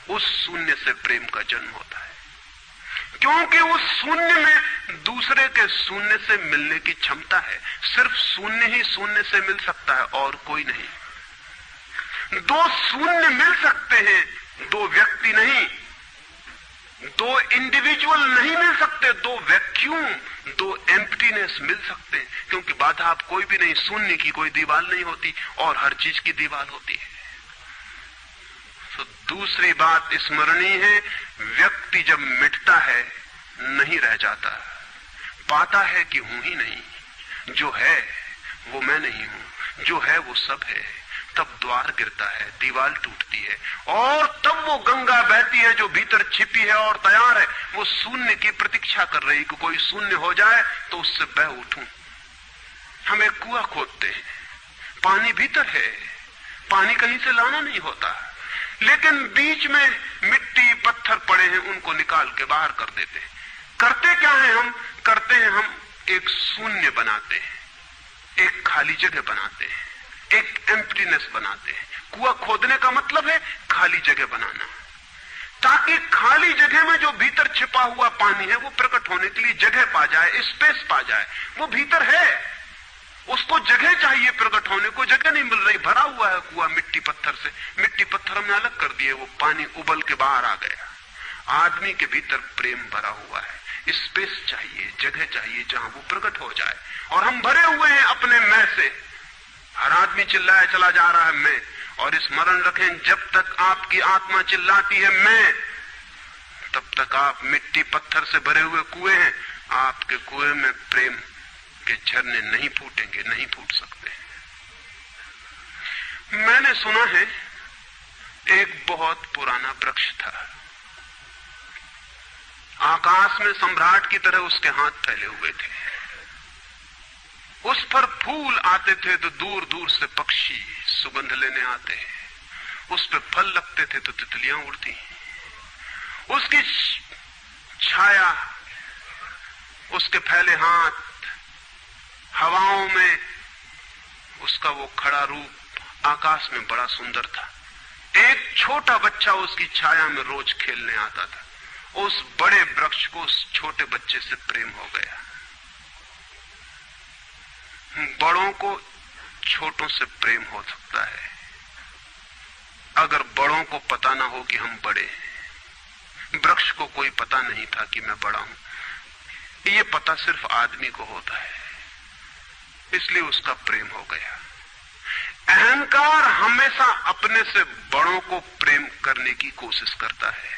उस शून्य से प्रेम का जन्म होता है, क्योंकि उस शून्य में दूसरे के शून्य से मिलने की क्षमता है। सिर्फ शून्य ही शून्य से मिल सकता है और कोई नहीं। दो शून्य मिल सकते हैं, दो व्यक्ति नहीं, दो इंडिविजुअल नहीं मिल सकते, दो वैक्यूम, दो एम्प्टीनेस मिल सकते हैं, क्योंकि बाधा आप कोई भी नहीं, शून्य की कोई दीवार नहीं होती और हर चीज की दीवार होती है। तो दूसरी बात स्मरणीय है, व्यक्ति जब मिटता है नहीं रह जाता, पाता है कि हूं ही नहीं, जो है वो मैं नहीं हूं, जो है वो सब है। तब द्वार गिरता है, दीवार टूटती है और तब वो गंगा बहती है जो भीतर छिपी है और तैयार है। वो शून्य की प्रतीक्षा कर रही कि कोई शून्य हो जाए तो उससे बह उठूं। हम एक कुआं खोदते हैं, पानी भीतर है, पानी कहीं से लाना नहीं होता, लेकिन बीच में मिट्टी पत्थर पड़े हैं, उनको निकाल के बाहर कर देते हैं। करते क्या है हम? करते हैं हम एक शून्य बनाते हैं, एक खाली जगह बनाते हैं, एक एम्प्टीनेस बनाते हैं। कुआं खोदने का मतलब है खाली जगह बनाना, ताकि खाली जगह में जो भीतर छिपा हुआ पानी है वो प्रकट होने के लिए जगह पा जाए, स्पेस पा जाए। वो भीतर है, उसको जगह चाहिए प्रकट होने को, जगह नहीं मिल रही। भरा हुआ है कुआं मिट्टी पत्थर से, मिट्टी पत्थर हमने अलग कर दिए, वो पानी उबल के बाहर आ गया। आदमी के भीतर प्रेम भरा हुआ है, स्पेस चाहिए, जगह चाहिए जहां वो प्रकट हो जाए। और हम भरे हुए हैं अपने मैं से। हर आदमी चिल्लाया चला जा रहा है मैं, और स्मरण रखें जब तक आपकी आत्मा चिल्लाती है मैं, तब तक आप मिट्टी पत्थर से भरे हुए कुएं हैं। आपके कुएं में प्रेम के झरने नहीं फूटेंगे, नहीं फूट सकते। मैंने सुना है एक बहुत पुराना वृक्ष था, आकाश में सम्राट की तरह उसके हाथ फैले हुए थे। उस पर फूल आते थे तो दूर दूर से पक्षी सुगंध लेने आते हैं, उस पर फल लगते थे तो तितलियां उड़ती। उसकी छाया, उसके फैले हाथ, हवाओं में उसका वो खड़ा रूप आकाश में बड़ा सुंदर था। एक छोटा बच्चा उसकी छाया में रोज खेलने आता था। उस बड़े वृक्ष को उस छोटे बच्चे से प्रेम हो गया। बड़ों को छोटों से प्रेम हो सकता है अगर बड़ों को पता ना हो कि हम बड़े हैं। वृक्ष को कोई पता नहीं था कि मैं बड़ा हूं, ये पता सिर्फ आदमी को होता है, इसलिए उसका प्रेम हो गया। अहंकार हमेशा अपने से बड़ों को प्रेम करने की कोशिश करता है।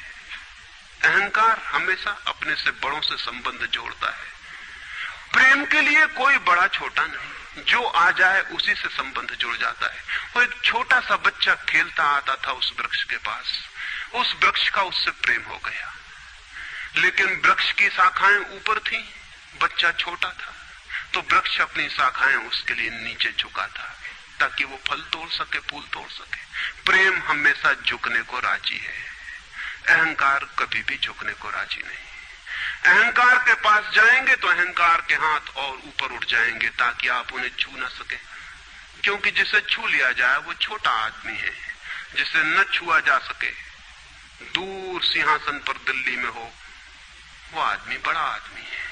अहंकार हमेशा अपने से बड़ों से संबंध जोड़ता है। प्रेम के लिए कोई बड़ा छोटा नहीं, जो आ जाए उसी से संबंध जुड़ जाता है। वो एक छोटा सा बच्चा खेलता आता था उस वृक्ष के पास, उस वृक्ष का उससे प्रेम हो गया, लेकिन वृक्ष की शाखाएं ऊपर थी, बच्चा छोटा था, तो वृक्ष अपनी शाखाएं उसके लिए नीचे झुका था ताकि वो फल तोड़ सके, फूल तोड़ सके। प्रेम हमेशा झुकने को राजी है, अहंकार कभी भी झुकने को राजी नहीं। अहंकार के पास जाएंगे तो अहंकार के हाथ और ऊपर उठ जाएंगे ताकि आप उन्हें छू ना सके, क्योंकि जिसे छू लिया जाए वो छोटा आदमी है, जिसे न छुआ जा सके, दूर सिंहासन पर दिल्ली में हो, वो आदमी बड़ा आदमी है।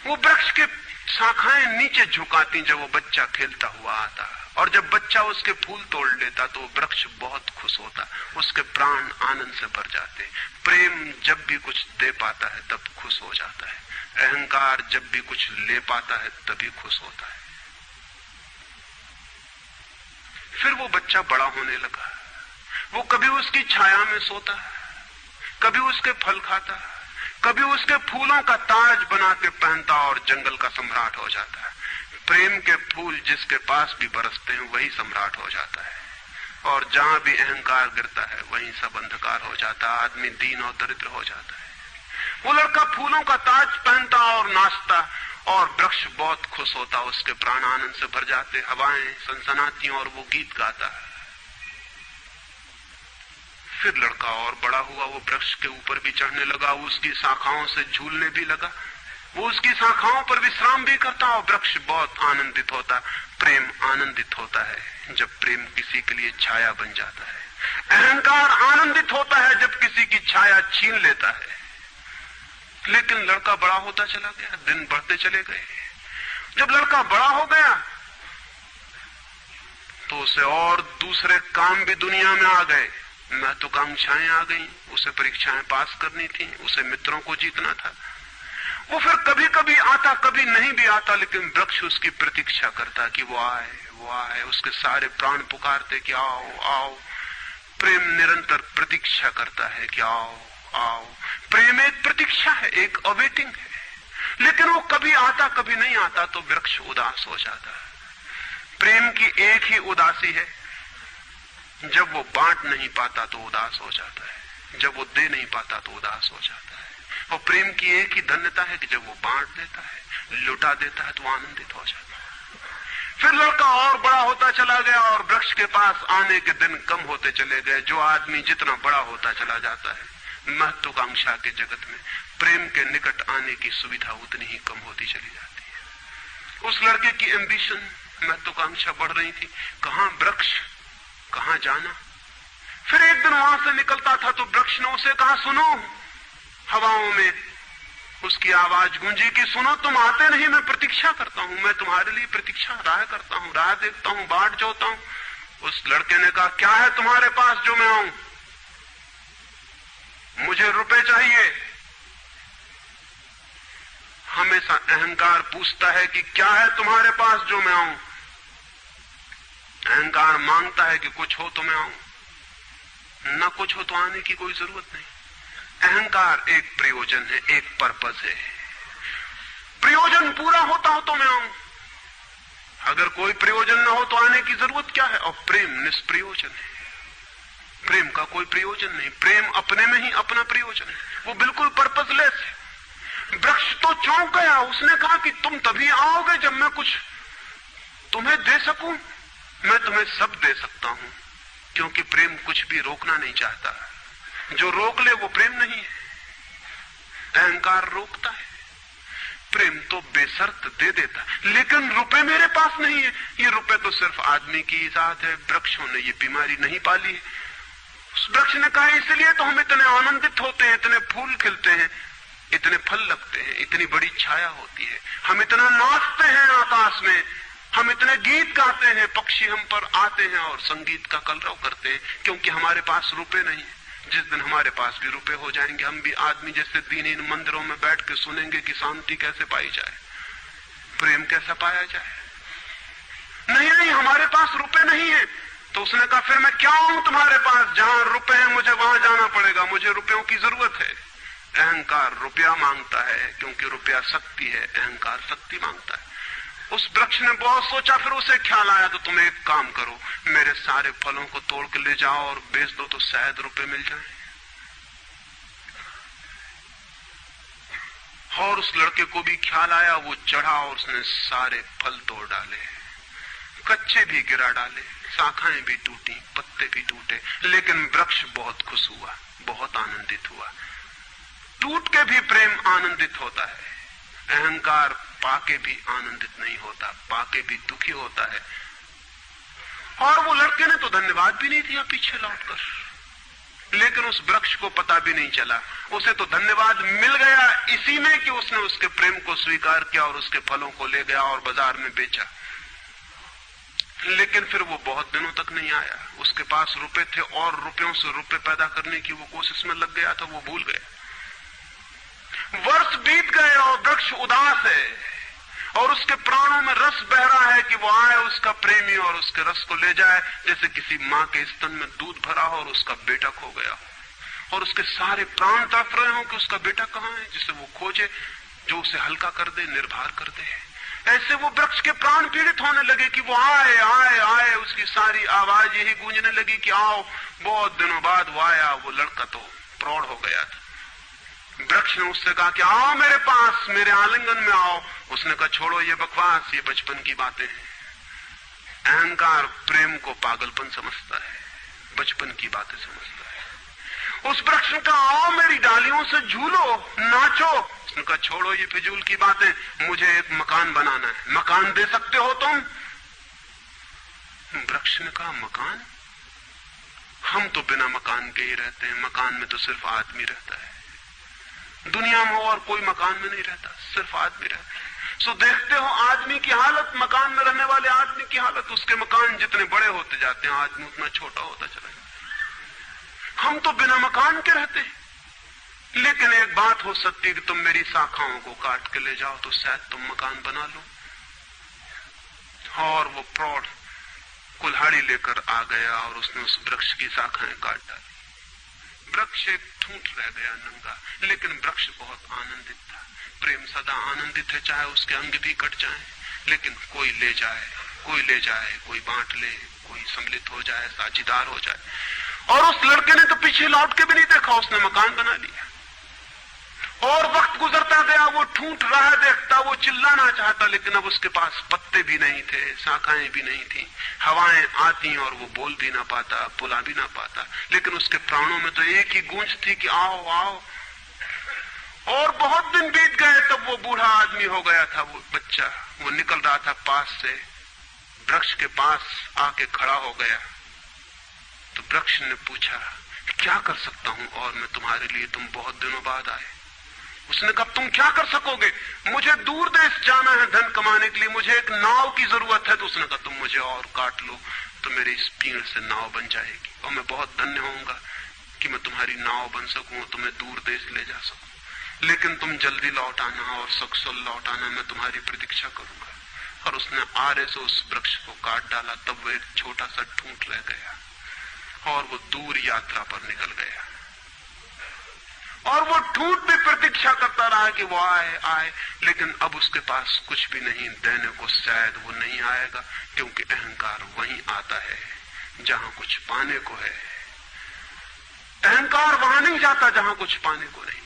वो वृक्ष के शाखाएं नीचे झुकाती जब वो बच्चा खेलता हुआ आता, और जब बच्चा उसके फूल तोड़ लेता तो वृक्ष बहुत खुश होता, उसके प्राण आनंद से भर जाते। प्रेम जब भी कुछ दे पाता है तब खुश हो जाता है, अहंकार जब भी कुछ ले पाता है तभी खुश होता है। फिर वो बच्चा बड़ा होने लगा, वो कभी उसकी छाया में सोता, कभी उसके फल खाता, कभी उसके फूलों का ताज बना के पहनता और जंगल का सम्राट हो जाता है। प्रेम के फूल जिसके पास भी बरसते हैं वही सम्राट हो जाता है, और जहां भी अहंकार गिरता है वहीं सब अंधकार हो जाता है, आदमी दीन और दरिद्र हो जाता है। वो लड़का फूलों का ताज पहनता और नाचता, और वृक्ष बहुत खुश होता, उसके प्राण आनंद से भर जाते, हवाएं सनसनाती और वो गीत गाता है। फिर लड़का और बड़ा हुआ, वो वृक्ष के ऊपर भी चढ़ने लगा, उसकी शाखाओं से झूलने भी लगा, वो उसकी शाखाओं पर विश्राम भी करता, और वृक्ष बहुत आनंदित होता। प्रेम आनंदित होता है जब प्रेम किसी के लिए छाया बन जाता है। अहंकार आनंदित होता है जब किसी की छाया छीन लेता है। लेकिन लड़का बड़ा होता चला गया, दिन बढ़ते चले गए। जब लड़का बड़ा हो गया तो उसे और दूसरे काम भी दुनिया में आ गए, महत्वाकांक्षाएं आ गई, उसे परीक्षाएं पास करनी थी, उसे मित्रों को जीतना था। वो फिर कभी कभी आता, कभी नहीं भी आता, लेकिन वृक्ष उसकी प्रतीक्षा करता कि वो आए, वो आए। उसके सारे प्राण पुकारते कि आओ आओ। प्रेम निरंतर प्रतीक्षा करता है कि आओ आओ। प्रेम एक प्रतीक्षा है, एक अवेटिंग है, लेकिन वो कभी आता कभी नहीं आता, तो वृक्ष उदास हो जाता है। प्रेम की एक ही उदासी है, जब वो बांट नहीं पाता तो उदास हो जाता है, जब वो दे नहीं पाता तो उदास हो जाता है। और प्रेम की एक ही धन्यता है कि जब वो बांट देता है, लुटा देता है, तो आनंदित हो जाता है। फिर लड़का और बड़ा होता चला गया, और वृक्ष के पास आने के दिन कम होते चले गए। जो आदमी जितना बड़ा होता चला जाता है महत्वाकांक्षा के जगत में, प्रेम के निकट आने की सुविधा उतनी ही कम होती चली जाती है। उस लड़के की एम्बिशन, महत्वाकांक्षा बढ़ रही थी, कहां वृक्ष, कहां जाना। फिर एक दिन वहां से निकलता था तो वृक्ष ने उसे कहा, सुनो। हवाओं में उसकी आवाज गूंजी कि सुनो, तुम आते नहीं, मैं प्रतीक्षा करता हूं, मैं तुम्हारे लिए प्रतीक्षा, राह करता हूं, राह देखता हूं, बाट जोता हूं। उस लड़के ने कहा, क्या है तुम्हारे पास जो मैं आऊं? मुझे रुपए चाहिए। हमेशा अहंकार पूछता है कि क्या है तुम्हारे पास जो मैं आऊं। अहंकार मांगता है कि कुछ हो तो मैं आऊं, न कुछ हो तो आने की कोई जरूरत नहीं। अहंकार एक प्रयोजन है, एक पर्पस है। प्रयोजन पूरा होता हो तो मैं आऊं, अगर कोई प्रयोजन न हो तो आने की जरूरत क्या है। और प्रेम निष्प्रयोजन है, प्रेम का कोई प्रयोजन नहीं। प्रेम अपने में ही अपना प्रयोजन है, वो बिल्कुल पर्पसलेस है। वृक्ष तो चौंक गया, उसने कहा कि तुम तभी आओगे जब मैं कुछ तुम्हें दे सकूं। मैं तुम्हें सब दे सकता हूं, क्योंकि प्रेम कुछ भी रोकना नहीं चाहता। जो रोक ले वो प्रेम नहीं है। अहंकार रोकता है, प्रेम तो बेशर्त दे देता है। लेकिन रुपए मेरे पास नहीं है। ये रुपए तो सिर्फ आदमी की इजाद है, वृक्षों ने ये बीमारी नहीं पाली है। उस वृक्ष ने कहा, इसलिए तो हम इतने आनंदित होते हैं, इतने फूल खिलते हैं, इतने फल लगते हैं, इतनी बड़ी छाया होती है, हम इतना नाचते हैं आकाश में, हम इतने गीत गाते हैं, पक्षी हम पर आते हैं और संगीत का कलरव करते हैं, क्योंकि हमारे पास रुपए नहीं है। जिस दिन हमारे पास भी रुपए हो जाएंगे, हम भी आदमी जैसे दीनहीन मंदिरों में बैठ के सुनेंगे कि शांति कैसे पाई जाए, प्रेम कैसा पाया जाए। नहीं नहीं, हमारे पास रुपए नहीं है। तो उसने कहा फिर मैं क्या हूं तुम्हारे पास, जहां रुपए हैं मुझे वहां जाना पड़ेगा, मुझे रुपयों की जरूरत है। अहंकार रुपया मांगता है क्योंकि रुपया शक्ति है, अहंकार शक्ति मांगता है। उस वृक्ष ने बहुत सोचा, फिर उसे ख्याल आया तो तुम एक काम करो, मेरे सारे फलों को तोड़ के ले जाओ और बेच दो तो शायद रुपए मिल जाएं। और उस लड़के को भी ख्याल आया, वो चढ़ा और उसने सारे फल तोड़ डाले, कच्चे भी गिरा डाले, शाखाएं भी टूटी, पत्ते भी टूटे, लेकिन वृक्ष बहुत खुश हुआ, बहुत आनंदित हुआ। टूट के भी प्रेम आनंदित होता है, अहंकार पाके भी आनंदित नहीं होता, पाके भी दुखी होता है। और वो लड़के ने तो धन्यवाद भी नहीं दिया पीछे लौटकर, लेकिन उस वृक्ष को पता भी नहीं चला, उसे तो धन्यवाद मिल गया इसी में कि उसने उसके प्रेम को स्वीकार किया और उसके फलों को ले गया और बाजार में बेचा। लेकिन फिर वो बहुत दिनों तक नहीं आया, उसके पास रुपए थे और रुपयों से रुपए पैदा करने की वो कोशिश में लग गया था, वो भूल गया। वर्ष बीत गए और वृक्ष उदास है और उसके प्राणों में रस बह रहा है कि वो आए उसका प्रेमी और उसके रस को ले जाए, जैसे किसी माँ के स्तन में दूध भरा हो और उसका बेटा खो गया हो और उसके सारे प्राण तड़प रहे हो कि उसका बेटा कहाँ है, जिसे वो खोजे, जो उसे हल्का कर दे, निर्भर कर दे। ऐसे वो वृक्ष के प्राण पीड़ित होने लगे कि वो आए आए आए, उसकी सारी आवाज यही गूंजने लगी कि आओ। बहुत दिनों बाद वो आया, वो लड़का तो प्रौढ़ हो गया था। वृक्ष ने उससे कहा कि आओ मेरे पास, मेरे आलिंगन में आओ। उसने कहा छोड़ो ये बकवास, ये बचपन की बातें हैं। अहंकार प्रेम को पागलपन समझता है, बचपन की बातें समझता है। उस वृक्ष ने कहा आओ मेरी डालियों से झूलो, नाचो। उसने कहा छोड़ो ये फिजूल की बातें, मुझे एक मकान बनाना है। मकान दे सकते हो तुम? वृक्ष ने कहा मकान? हम तो बिना मकान के ही रहते हैं, मकान में तो सिर्फ आदमी रहता है। दुनिया में और कोई मकान में नहीं रहता, सिर्फ आदमी रहता है। सो देखते हो आदमी की हालत, मकान में रहने वाले आदमी की हालत। उसके मकान जितने बड़े होते जाते हैं, आदमी उतना छोटा होता चला जाता है। हम तो बिना मकान के रहते हैं। लेकिन एक बात हो सकती है कि तुम मेरी शाखाओं को काट के ले जाओ तो शायद तुम मकान बना लो। और वो प्रौढ़ कुल्हाड़ी लेकर आ गया और उसने उस वृक्ष की शाखाएं काट डाली। वृक्ष एक ठूंठ रह गया नंगा, लेकिन वृक्ष बहुत आनंदित था। प्रेम सदा आनंदित है, चाहे उसके अंग भी कट जाएं, लेकिन कोई ले जाए, कोई ले जाए, कोई बांट ले, कोई सम्मिलित हो जाए, साझीदार हो जाए। और उस लड़के ने तो पीछे लौट के भी नहीं देखा, उसने मकान बना लिया। और वक्त गुजरता गया, वो ठूंठ रहा देखता, वो चिल्लाना चाहता, लेकिन अब उसके पास पत्ते भी नहीं थे, शाखाएं भी नहीं थी, हवाएं आती और वो बोल भी ना पाता, बुला भी ना पाता। लेकिन उसके प्राणों में तो एक ही गूंज थी कि आओ आओ। और बहुत दिन बीत गए, तब वो बूढ़ा आदमी हो गया था। वो बच्चा, वो निकल रहा था पास से, वृक्ष के पास आके खड़ा हो गया। तो वृक्ष ने पूछा क्या कर सकता हूं और मैं तुम्हारे लिए, तुम बहुत दिनों बाद आए। उसने कहा तुम क्या कर सकोगे, मुझे दूर देश जाना है धन कमाने के लिए, मुझे एक नाव की जरूरत है। तो उसने कहा तुम मुझे और काट लो तो मेरी इस पीड़ से नाव बन जाएगी और मैं बहुत धन्य होऊंगा कि मैं तुम्हारी नाव बन सकूं और तुम्हें दूर देश ले जा सकूं। लेकिन तुम जल्दी लौट आना और सकुशल लौट आना, मैं तुम्हारी प्रतीक्षा करूंगा। और उसने आरे से उस वृक्ष को काट डाला। तब वो एक छोटा सा ठूंठ रह गया और वो दूर यात्रा पर निकल गया। और वो ठूंठ भी प्रतीक्षा करता रहा कि वो आए आए, लेकिन अब उसके पास कुछ भी नहीं देने को। शायद वो नहीं आएगा, क्योंकि अहंकार वहीं आता है जहां कुछ पाने को है। अहंकार वहां नहीं जाता जहां कुछ पाने को नहीं।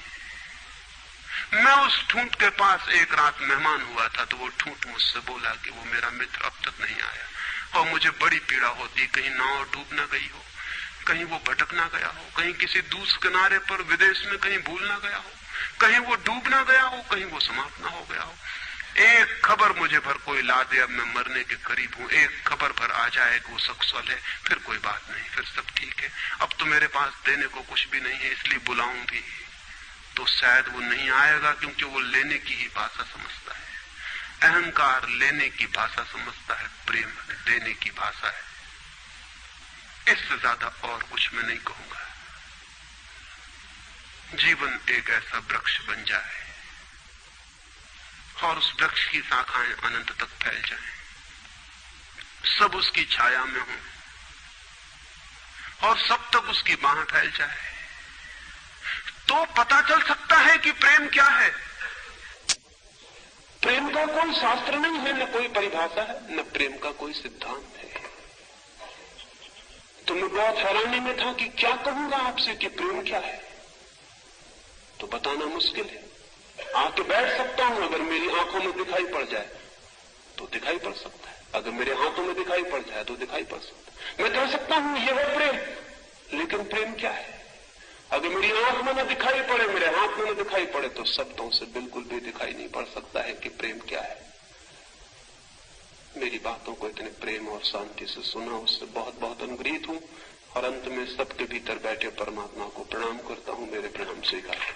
मैं उस ठूंठ के पास एक रात मेहमान हुआ था, तो वो ठूंठ मुझसे बोला कि वो मेरा मित्र अब तक नहीं आया और मुझे बड़ी पीड़ा होती, कहीं नाव डूब न गई हो, कहीं वो भटक ना गया हो, कहीं किसी दूसरे किनारे पर विदेश में कहीं भूल ना गया हो, कहीं वो डूब ना गया हो, कहीं वो समाप्त ना हो गया हो। एक खबर मुझे भर कोई ला दे, अब मैं मरने के करीब हूं, एक खबर भर आ जाए कि वो सकुशल है, फिर कोई बात नहीं, फिर सब ठीक है। अब तो मेरे पास देने को कुछ भी नहीं है, इसलिए बुलाऊं भी तो शायद वो नहीं आएगा, क्योंकि वो लेने की ही भाषा समझता है। अहंकार लेने की भाषा समझता है, प्रेम देने की भाषा है। इससे ज्यादा और कुछ मैं नहीं कहूंगा। जीवन एक ऐसा वृक्ष बन जाए और उस वृक्ष की शाखाएं अनंत तक फैल जाएं, सब उसकी छाया में हो और सब तक उसकी बाह फैल जाए, तो पता चल सकता है कि प्रेम क्या है। प्रेम का कोई शास्त्र नहीं है, न कोई परिभाषा है, न प्रेम का कोई सिद्धांत है। तो मैं बहुत हैरानी में था कि क्या कहूंगा आपसे कि प्रेम क्या है, तो बताना मुश्किल है। आके बैठ सकता हूं, अगर मेरी आंखों में दिखाई पड़ जाए तो दिखाई पड़ सकता है, अगर मेरे हाथों में दिखाई पड़ जाए तो दिखाई पड़ सकता है। मैं कह सकता हूं ये है प्रेम, लेकिन प्रेम क्या है? अगर मेरी आंख में न दिखाई पड़े, मेरे हाथ में न दिखाई पड़े, तो शब्दों से बिल्कुल भी दिखाई नहीं पड़ सकता है कि प्रेम क्या है। मेरी बातों को इतने प्रेम और शांति से सुना, उससे बहुत बहुत अनुग्रहित हूं और अंत में सबके भीतर बैठे परमात्मा को प्रणाम करता हूं। मेरे प्रणाम स्वीकार।